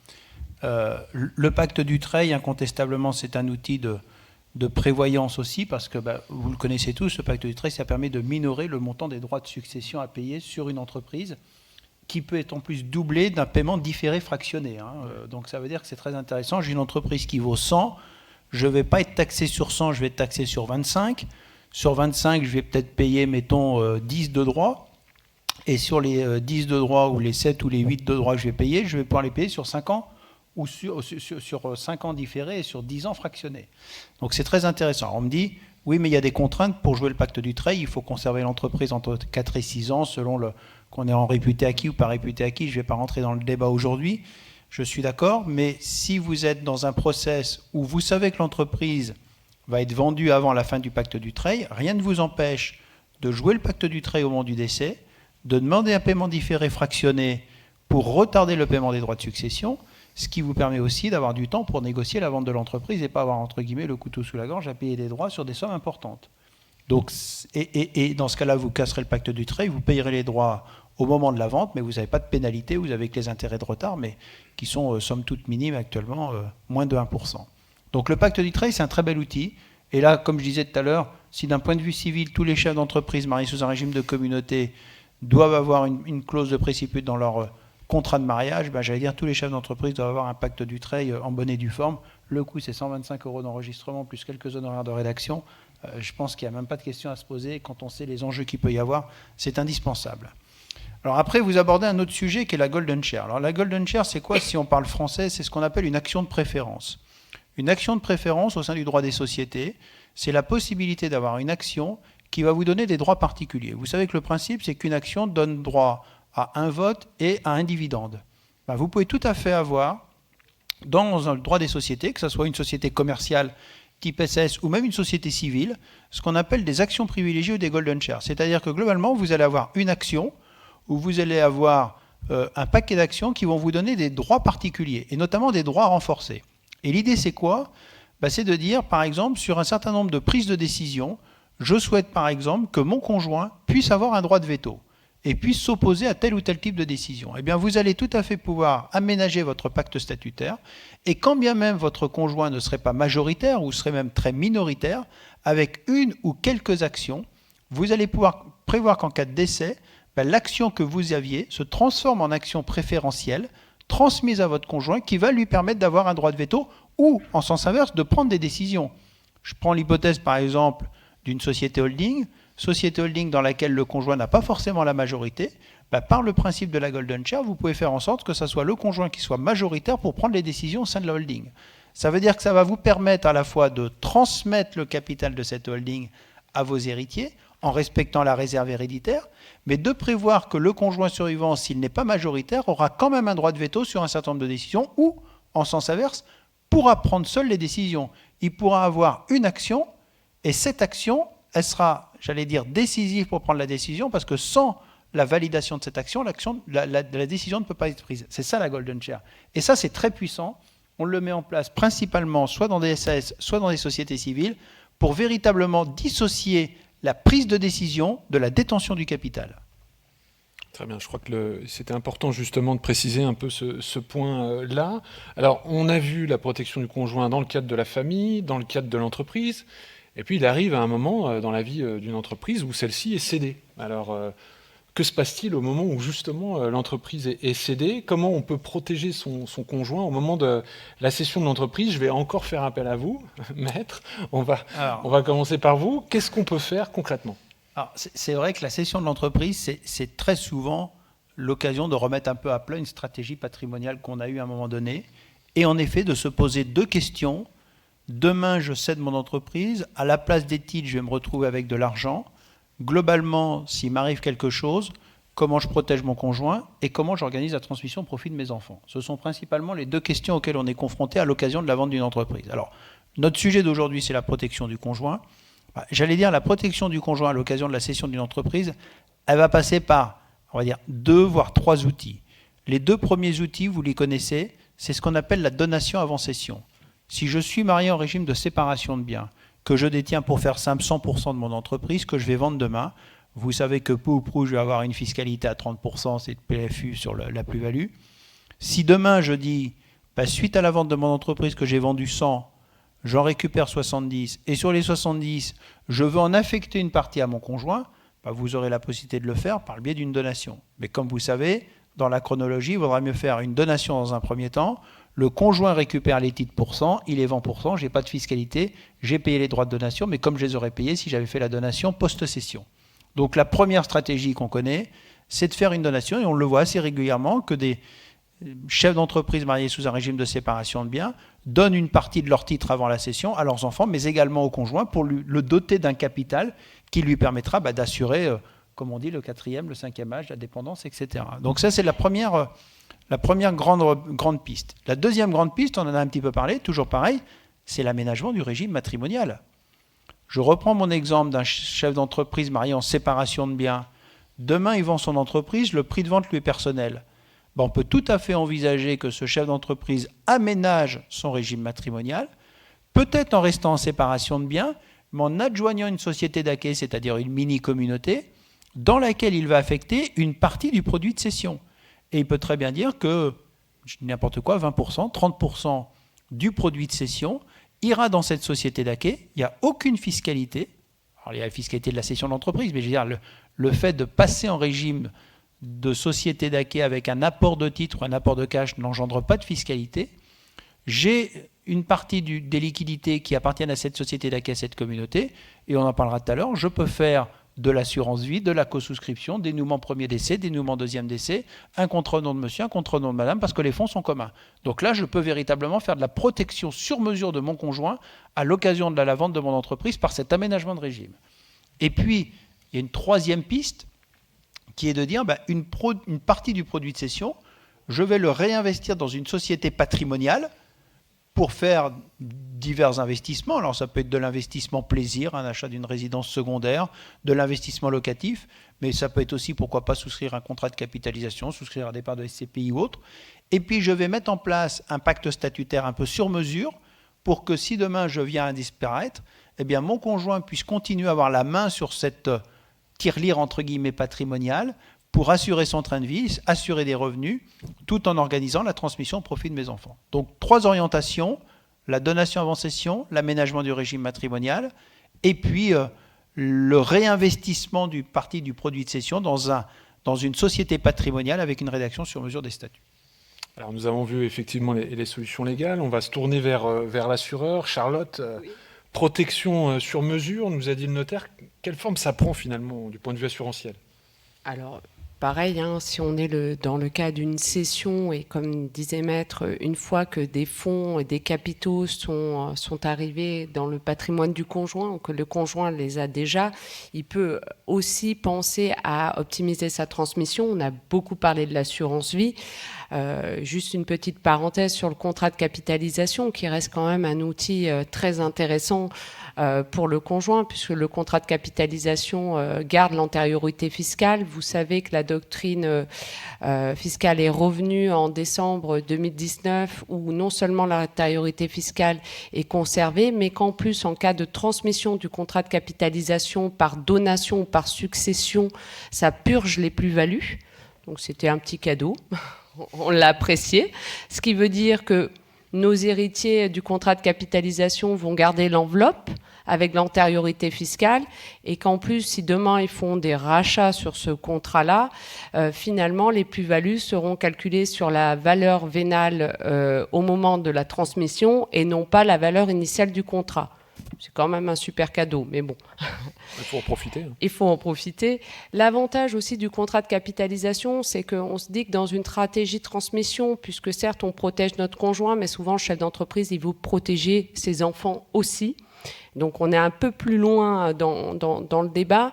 Le Pacte du Trade, incontestablement, c'est un outil de prévoyance aussi, parce que vous le connaissez tous, le Pacte du Trade, ça permet de minorer le montant des droits de succession à payer sur une entreprise, qui peut être en plus doublé d'un paiement différé fractionné. Donc ça veut dire que c'est très intéressant. J'ai une entreprise qui vaut 100, je ne vais pas être taxé sur 100, je vais être taxé sur 25. Sur 25, je vais peut-être payer, mettons, 10 de droits. Et sur les 10 de droits, ou les 7 ou les 8 de droits que je vais payer, je vais pouvoir les payer sur 5 ans, ou sur 5 ans différés et sur 10 ans fractionnés. Donc c'est très intéressant. On me dit, oui, mais il y a des contraintes pour jouer le Pacte du Trade, il faut conserver l'entreprise entre 4 et 6 ans, selon qu'on est en réputé acquis ou pas réputé acquis. Je ne vais pas rentrer dans le débat aujourd'hui, je suis d'accord, mais si vous êtes dans un process où vous savez que l'entreprise va être vendue avant la fin du Pacte du Trade, rien ne vous empêche de jouer le Pacte du Trade au moment du décès, de demander un paiement différé fractionné pour retarder le paiement des droits de succession, ce qui vous permet aussi d'avoir du temps pour négocier la vente de l'entreprise et pas avoir, entre guillemets, le couteau sous la gorge à payer des droits sur des sommes importantes. Donc, et dans ce cas-là, vous casserez le Pacte du Trade, vous payerez les droits au moment de la vente, mais vous n'avez pas de pénalité, vous avez que les intérêts de retard, mais qui sont, somme toute, minimes actuellement, moins de 1%. Donc le Pacte du Trade, c'est un très bel outil. Et là, comme je disais tout à l'heure, si d'un point de vue civil, tous les chefs d'entreprise mariés sous un régime de communauté doivent avoir une clause de préciput dans leur contrat de mariage, j'allais dire tous les chefs d'entreprise doivent avoir un Pacte du Trade en bonne et due forme. Le coût, c'est 125 € d'enregistrement plus quelques honoraires de rédaction. Je pense qu'il n'y a même pas de question à se poser. Quand on sait les enjeux qu'il peut y avoir, c'est indispensable. Alors après, vous abordez un autre sujet qui est la Golden Share. Alors la Golden Share, c'est quoi si on parle français? C'est ce qu'on appelle une action de préférence. Une action de préférence au sein du droit des sociétés, c'est la possibilité d'avoir une action qui va vous donner des droits particuliers. Vous savez que le principe, c'est qu'une action donne droit à un vote et à un dividende. Vous pouvez tout à fait avoir, dans le droit des sociétés, que ce soit une société commerciale type SS ou même une société civile, ce qu'on appelle des actions privilégiées ou des Golden Shares. C'est-à-dire que globalement, vous allez avoir une action où vous allez avoir un paquet d'actions qui vont vous donner des droits particuliers, et notamment des droits renforcés. Et l'idée, c'est quoi? C'est de dire, par exemple, sur un certain nombre de prises de décision, je souhaite, par exemple, que mon conjoint puisse avoir un droit de veto et puisse s'opposer à tel ou tel type de décision. Eh bien, vous allez tout à fait pouvoir aménager votre pacte statutaire, et quand bien même votre conjoint ne serait pas majoritaire ou serait même très minoritaire, avec une ou quelques actions, vous allez pouvoir prévoir qu'en cas de décès, l'action que vous aviez se transforme en action préférentielle, transmise à votre conjoint, qui va lui permettre d'avoir un droit de veto ou, en sens inverse, de prendre des décisions. Je prends l'hypothèse, par exemple, d'une société holding dans laquelle le conjoint n'a pas forcément la majorité. Par le principe de la Golden Share, vous pouvez faire en sorte que ce soit le conjoint qui soit majoritaire pour prendre les décisions au sein de la holding. Ça veut dire que ça va vous permettre à la fois de transmettre le capital de cette holding à vos héritiers, en respectant la réserve héréditaire, mais de prévoir que le conjoint survivant, s'il n'est pas majoritaire, aura quand même un droit de veto sur un certain nombre de décisions ou, en sens inverse, pourra prendre seul les décisions, il pourra avoir une action, et cette action, elle sera, j'allais dire, décisive pour prendre la décision, parce que sans la validation de cette action, la décision ne peut pas être prise. C'est ça la Golden Share. Et ça, c'est très puissant. On le met en place principalement soit dans des SAS, soit dans des sociétés civiles, pour véritablement dissocier la prise de décision de la détention du capital. Très bien, je crois que c'était important justement de préciser un peu ce point-là. Alors, on a vu la protection du conjoint dans le cadre de la famille, dans le cadre de l'entreprise, et puis il arrive à un moment dans la vie d'une entreprise où celle-ci est cédée. Alors, que se passe-t-il au moment où justement l'entreprise est cédée? Comment on peut protéger son conjoint au moment de la cession de l'entreprise? Je vais encore faire appel à vous, maître. On va commencer par vous. Qu'est-ce qu'on peut faire concrètement? Alors, c'est vrai que la cession de l'entreprise, c'est très souvent l'occasion de remettre un peu à plat une stratégie patrimoniale qu'on a eue à un moment donné, et en effet de se poser deux questions. Demain, je cède mon entreprise, à la place des titres, je vais me retrouver avec de l'argent. Globalement, s'il m'arrive quelque chose, comment je protège mon conjoint et comment j'organise la transmission au profit de mes enfants? Ce sont principalement les deux questions auxquelles on est confronté à l'occasion de la vente d'une entreprise. Alors, notre sujet d'aujourd'hui, c'est la protection du conjoint. J'allais dire, la protection du conjoint à l'occasion de la cession d'une entreprise, elle va passer par, on va dire, 2 voire 3 outils. Les 2 premiers outils, vous les connaissez, c'est ce qu'on appelle la donation avant cession. Si je suis marié en régime de séparation de biens, que je détiens, pour faire simple, 100% de mon entreprise, que je vais vendre demain, vous savez que peu ou prou, je vais avoir une fiscalité à 30%, c'est de PFU sur la plus-value. Si demain je dis, suite à la vente de mon entreprise que j'ai vendu 100, j'en récupère 70, et sur les 70, je veux en affecter une partie à mon conjoint, vous aurez la possibilité de le faire par le biais d'une donation. Mais comme vous savez, dans la chronologie, il vaudra mieux faire une donation dans un premier temps. Le conjoint récupère les titres pour 100, il est 20%, je n'ai pas de fiscalité, j'ai payé les droits de donation, mais comme je les aurais payés si j'avais fait la donation post-cession. Donc la première stratégie qu'on connaît, c'est de faire une donation, et on le voit assez régulièrement que des chefs d'entreprise mariés sous un régime de séparation de biens donnent une partie de leur titre avant la cession à leurs enfants, mais également au conjoint pour le doter d'un capital qui lui permettra d'assurer, comme on dit, le 4e, le 5e âge, la dépendance, etc. Donc ça, c'est la première grande piste. La deuxième grande piste, on en a un petit peu parlé, toujours pareil, c'est l'aménagement du régime matrimonial. Je reprends mon exemple d'un chef d'entreprise marié en séparation de biens. Demain, il vend son entreprise, le prix de vente lui est personnel. On peut tout à fait envisager que ce chef d'entreprise aménage son régime matrimonial, peut-être en restant en séparation de biens, mais en adjoignant une société d'acquet, c'est-à-dire une mini-communauté, dans laquelle il va affecter une partie du produit de cession. Et il peut très bien dire que, n'importe quoi, 20%, 30% du produit de cession ira dans cette société d'acquet. Il n'y a aucune fiscalité. Alors, il y a la fiscalité de la cession de l'entreprise, mais je veux dire, le fait de passer en régime de société d'acquet avec un apport de titre ou un apport de cash n'engendre pas de fiscalité. J'ai une partie des liquidités qui appartiennent à cette société d'acquet, à cette communauté, et on en parlera tout à l'heure. Je peux faire de l'assurance vie, de la co-souscription, dénouement premier décès, dénouement deuxième décès, un contre au nom de monsieur, un contre au nom de madame, parce que les fonds sont communs. Donc là, je peux véritablement faire de la protection sur mesure de mon conjoint à l'occasion de la vente de mon entreprise par cet aménagement de régime. Et puis, il y a une troisième piste qui est de dire une partie du produit de cession, je vais le réinvestir dans une société patrimoniale pour faire divers investissements. Alors ça peut être de l'investissement plaisir, un achat d'une résidence secondaire, de l'investissement locatif, mais ça peut être aussi, pourquoi pas, souscrire un contrat de capitalisation, souscrire un départ de SCPI ou autre. Et puis je vais mettre en place un pacte statutaire un peu sur mesure pour que si demain je viens à disparaître, eh bien mon conjoint puisse continuer à avoir la main sur cette tirelire entre guillemets patrimoniale pour assurer son train de vie, assurer des revenus, tout en organisant la transmission au profit de mes enfants. Donc 3 orientations, la donation avant cession, l'aménagement du régime matrimonial, et puis le réinvestissement du parti du produit de cession dans une société patrimoniale avec une rédaction sur mesure des statuts. Alors nous avons vu effectivement les solutions légales, on va se tourner vers l'assureur. Charlotte, oui. Protection sur mesure, nous a dit le notaire, quelle forme ça prend finalement du point de vue assurantiel? Alors, pareil, si on est dans le cas d'une cession, et comme disait Maître, une fois que des fonds et des capitaux sont arrivés dans le patrimoine du conjoint, ou que le conjoint les a déjà, il peut aussi penser à optimiser sa transmission. On a beaucoup parlé de l'assurance vie. Juste une petite parenthèse sur le contrat de capitalisation qui reste quand même un outil très intéressant pour le conjoint, puisque le contrat de capitalisation garde l'antériorité fiscale. Vous savez que la doctrine fiscale est revenue en décembre 2019, où non seulement l'antériorité fiscale est conservée, mais qu'en plus, en cas de transmission du contrat de capitalisation par donation ou par succession, ça purge les plus-values. Donc c'était un petit cadeau, on l'a apprécié. Ce qui veut dire que nos héritiers du contrat de capitalisation vont garder l'enveloppe avec l'antériorité fiscale, et qu'en plus, si demain ils font des rachats sur ce contrat-là, finalement, les plus-values seront calculées sur la valeur vénale au moment de la transmission et non pas la valeur initiale du contrat. C'est quand même un super cadeau, mais bon. Il faut en profiter. Il faut en profiter. L'avantage aussi du contrat de capitalisation, c'est qu'on se dit que dans une stratégie de transmission, puisque certes on protège notre conjoint, mais souvent le chef d'entreprise, il veut protéger ses enfants aussi. Donc on est un peu plus loin dans le débat.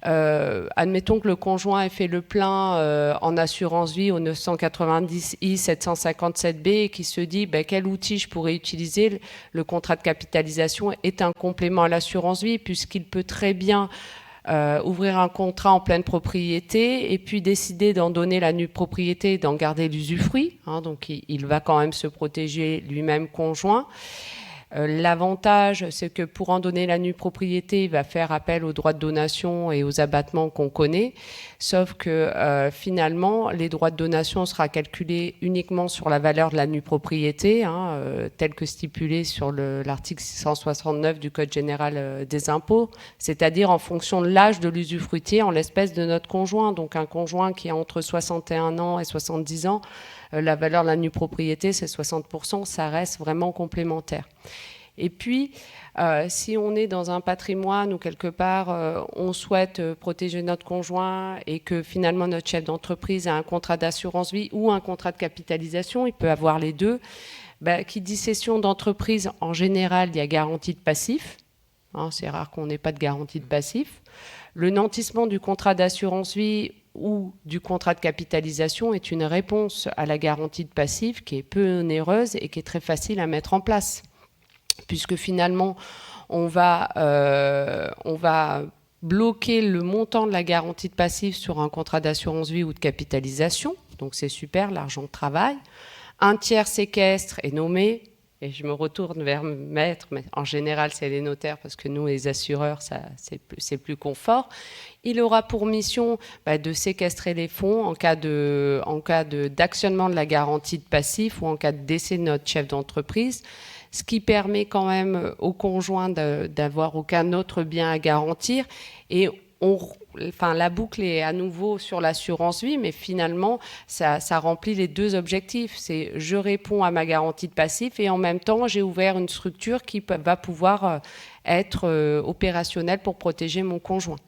Admettons que le conjoint ait fait le plein en assurance vie au 990 I 757B et qui se dit quel outil je pourrais utiliser. Le contrat de capitalisation est un complément à l'assurance vie puisqu'il peut très bien ouvrir un contrat en pleine propriété et puis décider d'en donner la nue propriété et d'en garder l'usufruit. Donc il va quand même se protéger lui-même conjoint. L'avantage, c'est que pour en donner la nue propriété, il va faire appel aux droits de donation et aux abattements qu'on connaît, sauf que finalement, les droits de donation sera calculés uniquement sur la valeur de la nue propriété, tel que stipulé sur l'article 669 du Code général des impôts, c'est-à-dire en fonction de l'âge de l'usufruitier, en l'espèce de notre conjoint. Donc un conjoint qui a entre 61 ans et 70 ans, la valeur de la nue propriété, c'est 60%, ça reste vraiment complémentaire. Et puis, si on est dans un patrimoine où quelque part, on souhaite protéger notre conjoint et que finalement notre chef d'entreprise a un contrat d'assurance vie ou un contrat de capitalisation, il peut avoir les deux, qui dit cession d'entreprise, en général, il y a garantie de passif. C'est rare qu'on n'ait pas de garantie de passif. Le nantissement du contrat d'assurance vie ou du contrat de capitalisation est une réponse à la garantie de passif qui est peu onéreuse et qui est très facile à mettre en place. Puisque finalement, on va bloquer le montant de la garantie de passif sur un contrat d'assurance vie ou de capitalisation. Donc c'est super, l'argent travaille. Un tiers séquestre est nommé. Et je me retourne vers maître, mais en général, c'est les notaires, parce que nous, les assureurs, c'est plus confort. Il aura pour mission de séquestrer les fonds en cas d'actionnement de la garantie de passif ou en cas de décès de notre chef d'entreprise, ce qui permet quand même au conjoint d'avoir aucun autre bien à garantir. Et la boucle est à nouveau sur l'assurance vie, mais finalement, ça remplit les deux objectifs. C'est je réponds à ma garantie de passif et en même temps, j'ai ouvert une structure qui va pouvoir être opérationnelle pour protéger mon conjoint.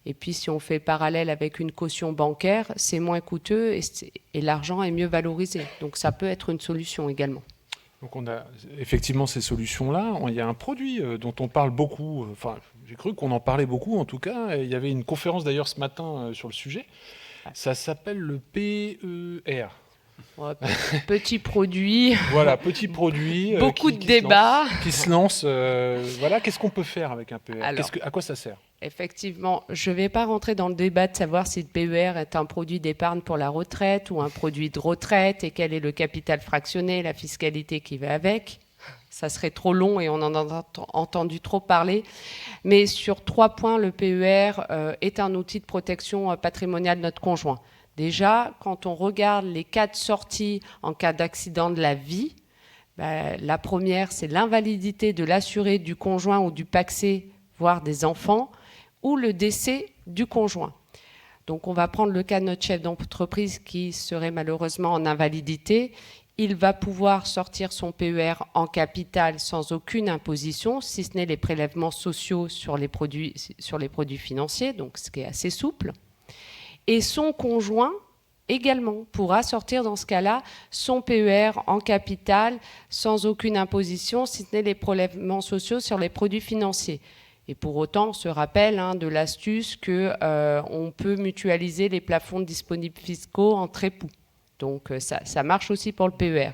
Et puis, si on fait parallèle avec une caution bancaire, c'est moins coûteux et l'argent est mieux valorisé. Donc, ça peut être une solution également. Donc on a effectivement ces solutions-là. Il y a un produit dont on parle beaucoup, j'ai cru qu'on en parlait beaucoup en tout cas. Il y avait une conférence d'ailleurs ce matin sur le sujet. Ça s'appelle le PER. Ouais, petit produit. Voilà, petit produit. Beaucoup de débats. Qui se lance. Voilà, qu'est-ce qu'on peut faire avec un PER? Alors, à quoi ça sert? Effectivement, je ne vais pas rentrer dans le débat de savoir si le PER est un produit d'épargne pour la retraite ou un produit de retraite et quel est le capital fractionné, la fiscalité qui va avec. Ça serait trop long et on en a entendu trop parler. Mais sur 3 points, le PER est un outil de protection patrimoniale de notre conjoint. Déjà, quand on regarde les cas de sortie en cas d'accident de la vie, la première, c'est l'invalidité de l'assuré, du conjoint ou du pacsé, voire des enfants, ou le décès du conjoint. Donc on va prendre le cas de notre chef d'entreprise qui serait malheureusement en invalidité. Il va pouvoir sortir son PER en capital sans aucune imposition, si ce n'est les prélèvements sociaux sur les produits financiers, donc ce qui est assez souple. Et son conjoint également pourra sortir dans ce cas-là son PER en capital sans aucune imposition, si ce n'est les prélèvements sociaux sur les produits financiers. Et pour autant, on se rappelle de l'astuce qu'on peut mutualiser les plafonds disponibles fiscaux entre époux. Donc ça marche aussi pour le PER.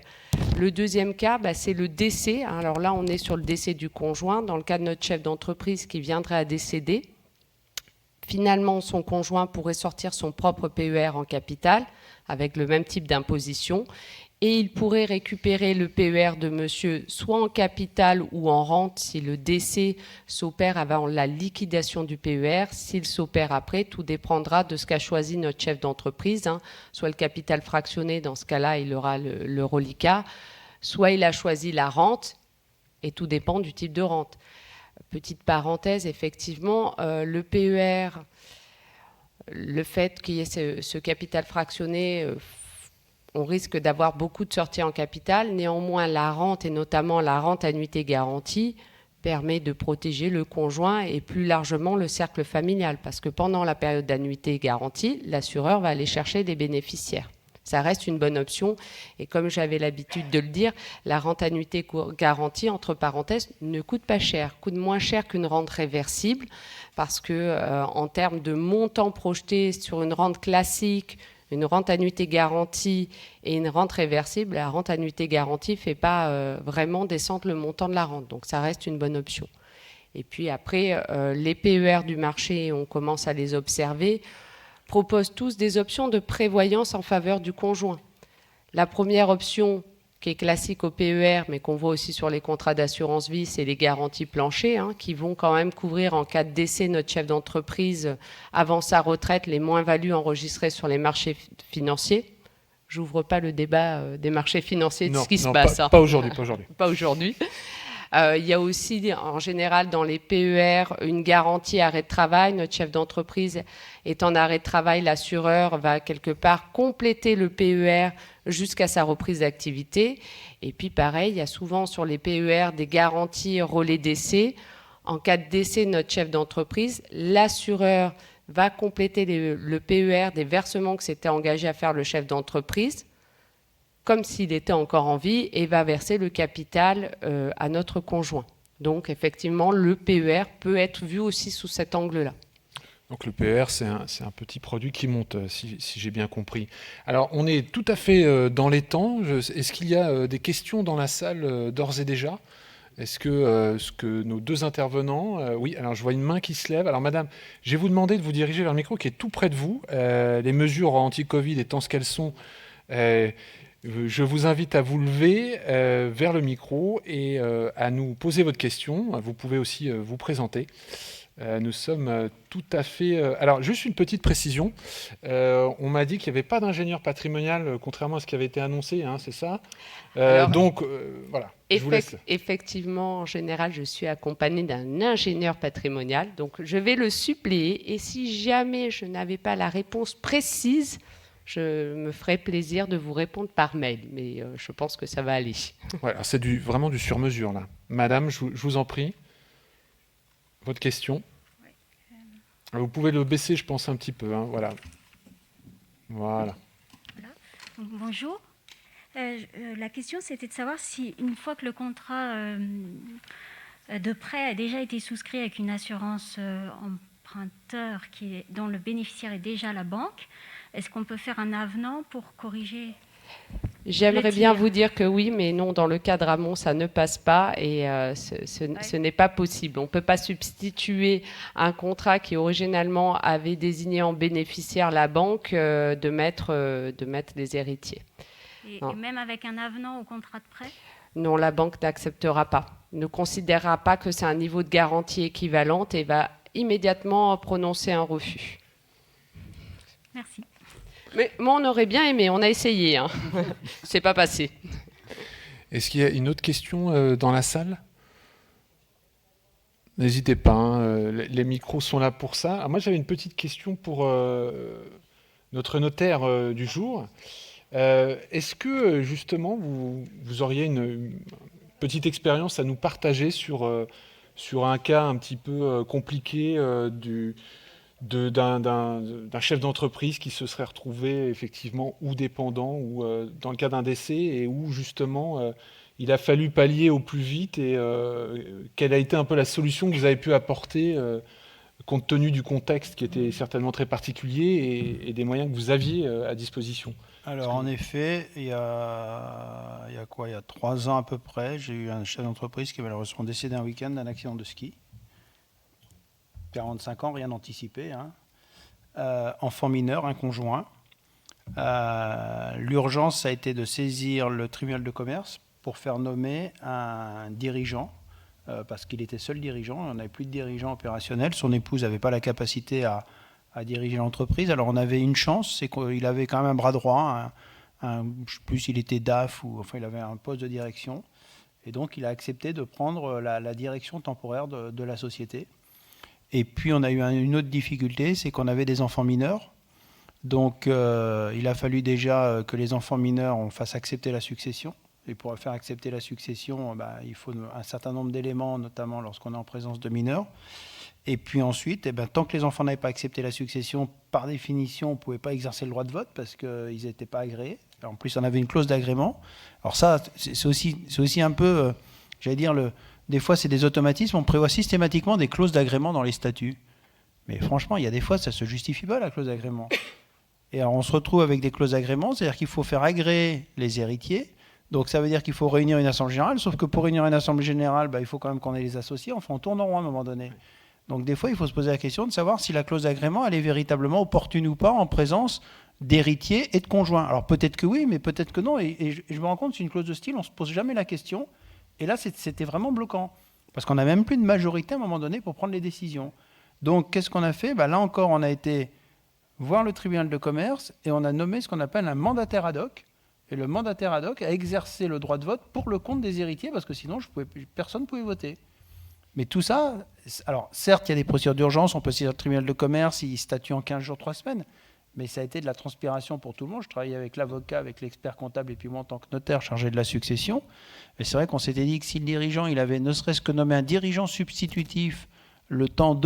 Le deuxième cas, c'est le décès. Alors là, on est sur le décès du conjoint. Dans le cas de notre chef d'entreprise qui viendrait à décéder, finalement, son conjoint pourrait sortir son propre PER en capital avec le même type d'imposition et il pourrait récupérer le PER de monsieur soit en capital ou en rente si le décès s'opère avant la liquidation du PER. S'il s'opère après, tout dépendra de ce qu'a choisi notre chef d'entreprise. Soit le capital fractionné, dans ce cas-là, il aura le reliquat, soit il a choisi la rente et tout dépend du type de rente. Petite parenthèse, effectivement, le PER, le fait qu'il y ait ce capital fractionné, on risque d'avoir beaucoup de sorties en capital. Néanmoins, la rente, et notamment la rente annuité garantie, permet de protéger le conjoint et plus largement le cercle familial. Parce que pendant la période d'annuité garantie, l'assureur va aller chercher des bénéficiaires. Ça reste une bonne option. Et comme j'avais l'habitude de le dire, la rente annuité garantie, entre parenthèses, ne coûte pas cher. Coûte moins cher qu'une rente réversible parce que en termes de montant projeté sur une rente classique, une rente annuité garantie et une rente réversible, la rente annuité garantie ne fait pas vraiment descendre le montant de la rente. Donc ça reste une bonne option. Et puis après, les PER du marché, on commence à les observer, proposent tous des options de prévoyance en faveur du conjoint. La première option, qui est classique au PER, mais qu'on voit aussi sur les contrats d'assurance vie, c'est les garanties planchers, qui vont quand même couvrir en cas de décès notre chef d'entreprise avant sa retraite les moins-values enregistrées sur les marchés financiers. J'ouvre pas le débat des marchés financiers, de ce qui se passe. Pas aujourd'hui, pas aujourd'hui. Pas aujourd'hui. Il y a aussi, en général, dans les PER, une garantie arrêt de travail. Notre chef d'entreprise est en arrêt de travail. L'assureur va quelque part compléter le PER jusqu'à sa reprise d'activité. Et puis, pareil, il y a souvent sur les PER des garanties relais décès. En cas de décès de notre chef d'entreprise, l'assureur va compléter le PER des versements que s'était engagé à faire le chef d'entreprise, comme s'il était encore en vie, et va verser le capital à notre conjoint. Donc, effectivement, le PER peut être vu aussi sous cet angle-là. Donc le PER, c'est un petit produit qui monte, si j'ai bien compris. Alors, on est tout à fait dans les temps. Est-ce qu'il y a des questions dans la salle d'ores et déjà ? Est-ce que nos deux intervenants... oui, alors je vois une main qui se lève. Alors, madame, je vais vous demander de vous diriger vers le micro qui est tout près de vous. Les mesures anti-Covid étant ce qu'elles sont... je vous invite à vous lever vers le micro et à nous poser votre question. Vous pouvez aussi vous présenter. Nous sommes tout à fait... Alors, juste une petite précision. On m'a dit qu'il n'y avait pas d'ingénieur patrimonial, contrairement à ce qui avait été annoncé, c'est ça ? Donc, voilà, je vous laisse. Effectivement, en général, je suis accompagnée d'un ingénieur patrimonial. Donc, je vais le suppléer. Et si jamais je n'avais pas la réponse précise, je me ferai plaisir de vous répondre par mail. Mais je pense que ça va aller. Ouais, c'est vraiment du sur-mesure, là. Madame, je vous en prie. Votre question. Vous pouvez le baisser, je pense, un petit peu. Voilà. Voilà. Bonjour. La question, c'était de savoir si, une fois que le contrat de prêt a déjà été souscrit avec une assurance emprunteur dont le bénéficiaire est déjà la banque, est-ce qu'on peut faire un avenant pour corriger ? J'aimerais bien vous dire que oui, mais non, dans le cas de Ramon, ça ne passe pas et ce n'est pas possible. On ne peut pas substituer un contrat qui originalement avait désigné en bénéficiaire la banque de mettre les héritiers. Et même avec un avenant au contrat de prêt ? Non, la banque n'acceptera pas. Ne considérera pas que c'est un niveau de garantie équivalente et va immédiatement prononcer un refus. Merci. Mais moi, on aurait bien aimé, on a essayé. C'est pas passé. Est-ce qu'il y a une autre question dans la salle ? N'hésitez pas, les micros sont là pour ça. Alors moi, j'avais une petite question pour notre notaire du jour. Est-ce que, justement, vous auriez une petite expérience à nous partager sur un cas un petit peu compliqué d'un chef d'entreprise qui se serait retrouvé effectivement ou dépendant ou dans le cas d'un décès et où justement il a fallu pallier au plus vite et quelle a été un peu la solution que vous avez pu apporter compte tenu du contexte qui était certainement très particulier et des moyens que vous aviez à disposition. Alors en effet, il y a 3 ans à peu près, j'ai eu un chef d'entreprise qui est malheureusement décédé un week-end d'un accident de ski. 45 ans, rien anticipé. Enfant mineur, un conjoint. L'urgence a été de saisir le tribunal de commerce pour faire nommer un dirigeant, parce qu'il était seul dirigeant, on n'avait plus de dirigeant opérationnel. Son épouse n'avait pas la capacité à diriger l'entreprise. Alors on avait une chance, c'est qu'il avait quand même un bras droit, je ne sais plus s'il était DAF ou enfin il avait un poste de direction. Et donc il a accepté de prendre la direction temporaire de la société. Et puis on a eu une autre difficulté, c'est qu'on avait des enfants mineurs. Donc il a fallu déjà que les enfants mineurs on fasse accepter la succession. Et pour faire accepter la succession, il faut un certain nombre d'éléments, notamment lorsqu'on est en présence de mineurs. Et puis ensuite, tant que les enfants n'avaient pas accepté la succession, par définition, on ne pouvait pas exercer le droit de vote parce qu'ils n'étaient pas agréés. En plus, on avait une clause d'agrément. Alors ça, c'est aussi un peu, j'allais dire, des fois, c'est des automatismes. On prévoit systématiquement des clauses d'agrément dans les statuts. Mais franchement, il y a des fois, ça ne se justifie pas, la clause d'agrément. Et alors, on se retrouve avec des clauses d'agrément, c'est-à-dire qu'il faut faire agréer les héritiers. Donc ça veut dire qu'il faut réunir une assemblée générale, sauf que pour réunir une assemblée générale, il faut quand même qu'on ait les associés. Enfin, on tourne en rond à un moment donné. Donc des fois, il faut se poser la question de savoir si la clause d'agrément, elle est véritablement opportune ou pas en présence d'héritiers et de conjoints. Alors peut-être que oui, mais peut-être que non. Et je me rends compte, c'est une clause de style, on ne se pose jamais la question. Et là, c'était vraiment bloquant. Parce qu'on n'a même plus de majorité à un moment donné pour prendre les décisions. Donc qu'est-ce qu'on a fait ? Là encore, on a été voir le tribunal de commerce et on a nommé ce qu'on appelle un mandataire ad hoc. Et le mandataire ad hoc a exercé le droit de vote pour le compte des héritiers, parce que sinon, personne ne pouvait voter. Mais tout ça, alors certes, il y a des procédures d'urgence, on peut saisir le tribunal de commerce, il statue en 15 jours, 3 semaines, mais ça a été de la transpiration pour tout le monde. Je travaillais avec l'avocat, avec l'expert comptable, et puis moi en tant que notaire chargé de la succession. Et c'est vrai qu'on s'était dit que si le dirigeant, il avait ne serait-ce que nommé un dirigeant substitutif le temps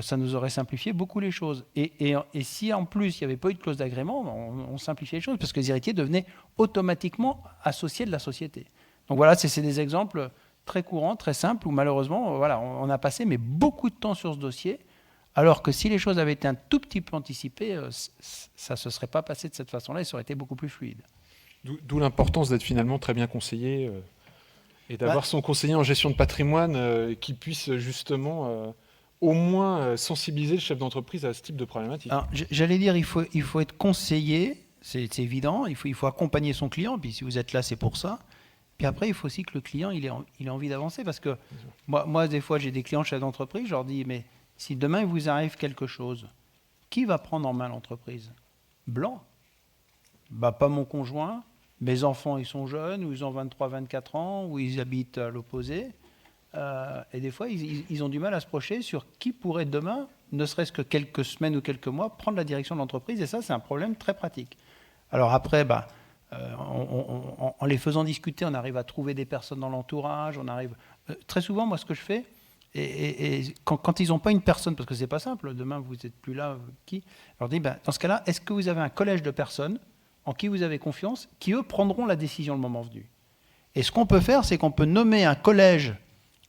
ça nous aurait simplifié beaucoup les choses. Et si en plus il n'y avait pas eu de clause d'agrément, on simplifiait les choses, parce que les héritiers devenaient automatiquement associés de la société. Donc voilà, c'est des exemples très courants, très simples, où malheureusement, on a passé beaucoup de temps sur ce dossier, alors que si les choses avaient été un tout petit peu anticipées, ça ne se serait pas passé de cette façon-là, et ça aurait été beaucoup plus fluide. D'où l'importance d'être finalement très bien conseillé et d'avoir son conseiller en gestion de patrimoine qui puisse justement au moins sensibiliser le chef d'entreprise à ce type de problématique. Alors, j'allais dire, il faut être conseillé, c'est évident, il faut accompagner son client, puis si vous êtes là, c'est pour ça. Puis après, il faut aussi que le client il ait envie d'avancer, parce que moi, des fois, j'ai des clients chefs d'entreprise, je leur dis, mais si demain il vous arrive quelque chose, qui va prendre en main l'entreprise ? Blanc ? Pas mon conjoint, mes enfants, ils sont jeunes, ou ils ont 23, 24 ans, ou ils habitent à l'opposé. Et des fois, ils ont du mal à se projeter sur qui pourrait demain, ne serait-ce que quelques semaines ou quelques mois, prendre la direction de l'entreprise. Et ça, c'est un problème très pratique. Alors après, en les faisant discuter, on arrive à trouver des personnes dans l'entourage. On arrive très souvent, moi, ce que je fais, et quand ils n'ont pas une personne, parce que c'est pas simple, demain vous n'êtes plus là, qui ? Je leur dis, dans ce cas-là, est-ce que vous avez un collège de personnes en qui vous avez confiance, qui eux prendront la décision le moment venu ? Et ce qu'on peut faire, c'est qu'on peut nommer un collège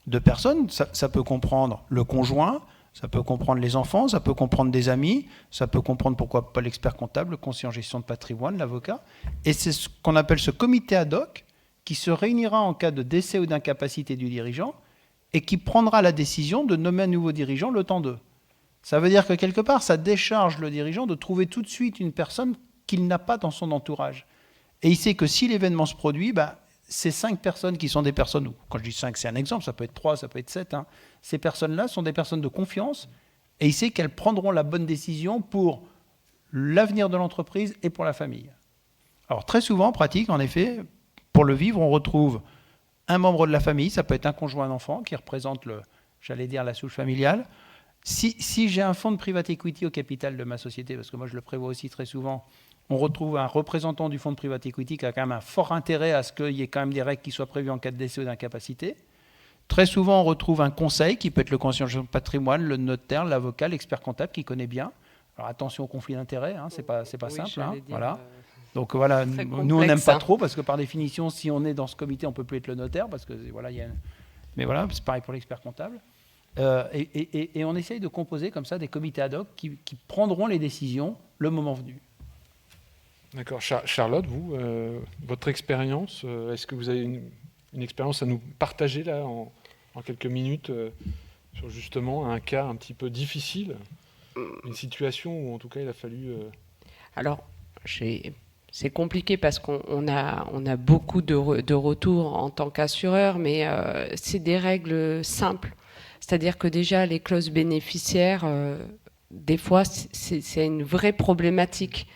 de personnes. Ça peut comprendre le conjoint, ça peut comprendre les enfants, ça peut comprendre des amis, ça peut comprendre pourquoi pas l'expert comptable, le conseiller en gestion de patrimoine, l'avocat. Et c'est ce qu'on appelle ce comité ad hoc qui se réunira en cas de décès ou d'incapacité du dirigeant et qui prendra la décision de nommer un nouveau dirigeant le temps d'eux. Ça veut dire que quelque part, ça décharge le dirigeant de trouver tout de suite une personne qu'il n'a pas dans son entourage. Et il sait que si l'événement se produit, ces 5 personnes qui sont des personnes, quand je dis 5, c'est un exemple, ça peut être 3, ça peut être 7, ces personnes-là sont des personnes de confiance et il sait qu'elles prendront la bonne décision pour l'avenir de l'entreprise et pour la famille. Alors très souvent, en pratique, en effet, pour le vivre, on retrouve un membre de la famille, ça peut être un conjoint d'enfant qui représente, la souche familiale. Si j'ai un fonds de private equity au capital de ma société, parce que moi je le prévois aussi très souvent, on retrouve un représentant du fonds de private equity qui a quand même un fort intérêt à ce qu'il y ait quand même des règles qui soient prévues en cas de décès ou d'incapacité. Très souvent, on retrouve un conseil qui peut être le conseiller en gestion de patrimoine, le notaire, l'avocat, l'expert comptable qui connaît bien. Alors attention au conflit d'intérêts, c'est pas simple. Voilà. Donc voilà, nous on n'aime pas trop parce que par définition, si on est dans ce comité, on ne peut plus être le notaire parce que mais voilà, c'est pareil pour l'expert comptable. Et on essaye de composer comme ça des comités ad hoc qui prendront les décisions le moment venu. D'accord. Charlotte, vous, votre expérience, est-ce que vous avez une expérience à nous partager là en quelques minutes sur justement un cas un petit peu difficile, une situation où en tout cas il a fallu... Alors, c'est compliqué parce qu'on a beaucoup de retours en tant qu'assureur, mais c'est des règles simples. C'est-à-dire que déjà, les clauses bénéficiaires, des fois, c'est une vraie problématique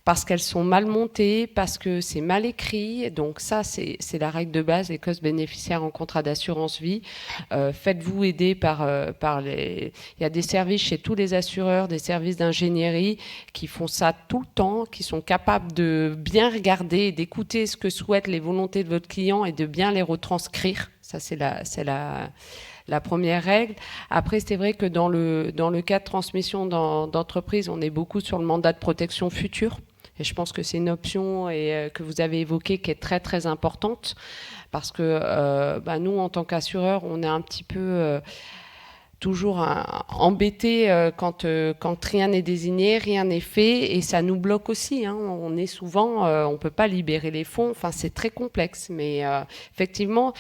parce qu'elles sont mal montées, parce que c'est mal écrit. Donc ça, c'est la règle de base, les clauses bénéficiaires en contrat d'assurance vie. Faites-vous aider par les... Il y a des services chez tous les assureurs, des services d'ingénierie qui font ça tout le temps, qui sont capables de bien regarder, d'écouter ce que souhaitent les volontés de votre client et de bien les retranscrire. Ça, c'est la première règle. Après, c'est vrai que dans le cas de transmission d'entreprise, on est beaucoup sur le mandat de protection future. Et je pense que c'est une option que vous avez évoquée qui est très, très importante. Parce que nous, en tant qu'assureur, on est un petit peu toujours embêté quand rien n'est désigné, rien n'est fait. Et ça nous bloque aussi. On est souvent... on ne peut pas libérer les fonds. Enfin, c'est très complexe. Mais effectivement...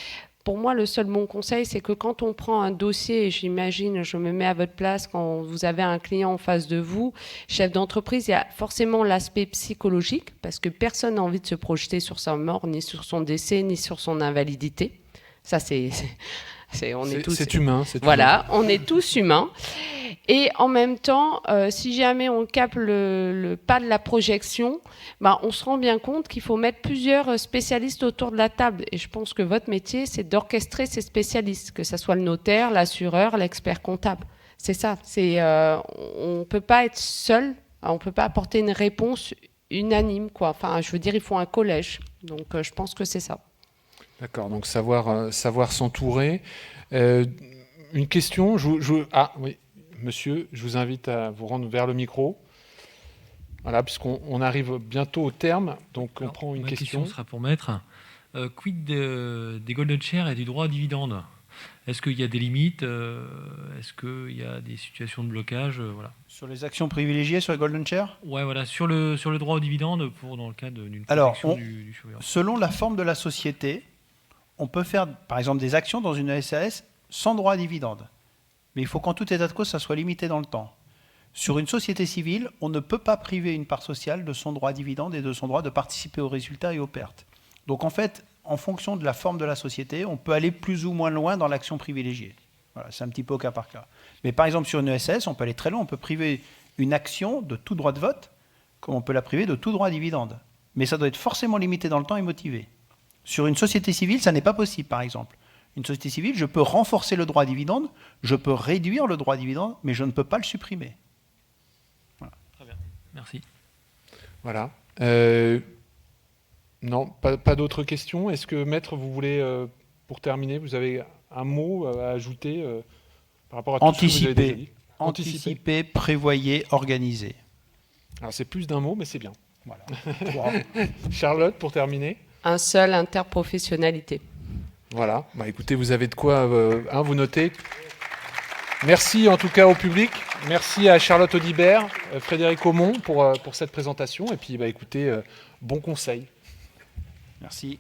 Pour moi, le seul bon conseil, c'est que quand on prend un dossier, et j'imagine, je me mets à votre place, quand vous avez un client en face de vous, chef d'entreprise, il y a forcément l'aspect psychologique, parce que personne n'a envie de se projeter sur sa mort, ni sur son décès, ni sur son invalidité. Ça, on est tous... C'est humain. Voilà, on est tous humains. Et en même temps, si jamais on capte le pas de la projection, on se rend bien compte qu'il faut mettre plusieurs spécialistes autour de la table. Et je pense que votre métier, c'est d'orchestrer ces spécialistes, que ce soit le notaire, l'assureur, l'expert comptable. C'est ça. On ne peut pas être seul, on ne peut pas apporter une réponse unanime, quoi. Enfin, je veux dire, il faut un collège. Donc, je pense que c'est ça. D'accord, donc savoir s'entourer. Une question, ah oui, monsieur, je vous invite à vous rendre vers le micro. Voilà, puisqu'on arrive bientôt au terme, donc on prend une question. Ma question sera pour Maître. Quid des golden shares et du droit à dividende ? Est-ce qu'il y a des limites ? Est-ce qu'il y a des situations de blocage ? Voilà. Sur les actions privilégiées, sur les golden shares ? Ouais, voilà, sur le droit au dividende, dans le cas d'une protection du survivant. Selon la forme de la société, on peut faire, par exemple, des actions dans une SAS sans droit à dividende. Mais il faut qu'en tout état de cause, ça soit limité dans le temps. Sur une société civile, on ne peut pas priver une part sociale de son droit à dividende et de son droit de participer aux résultats et aux pertes. Donc en fait, en fonction de la forme de la société, on peut aller plus ou moins loin dans l'action privilégiée. Voilà, c'est un petit peu au cas par cas. Mais par exemple, sur une SAS, on peut aller très loin. On peut priver une action de tout droit de vote, comme on peut la priver de tout droit à dividende. Mais ça doit être forcément limité dans le temps et motivé. Sur une société civile, ça n'est pas possible, par exemple. Une société civile, je peux renforcer le droit à dividende, je peux réduire le droit à dividende, mais je ne peux pas le supprimer. Voilà. Très bien, merci. Voilà. Non, pas d'autres questions. Est-ce que, Maître, vous voulez, pour terminer, vous avez un mot à ajouter par rapport à tout ce que vous avez déjà dit ? Anticiper, prévoyez, organiser. Alors c'est plus d'un mot, mais c'est bien. Voilà. Charlotte, pour terminer ? Un seul, interprofessionnalité. Voilà, écoutez, vous avez de quoi vous noter. Merci en tout cas au public. Merci à Charlotte Audibert, Frédéric Aumont pour cette présentation. Et puis écoutez, bon conseil. Merci.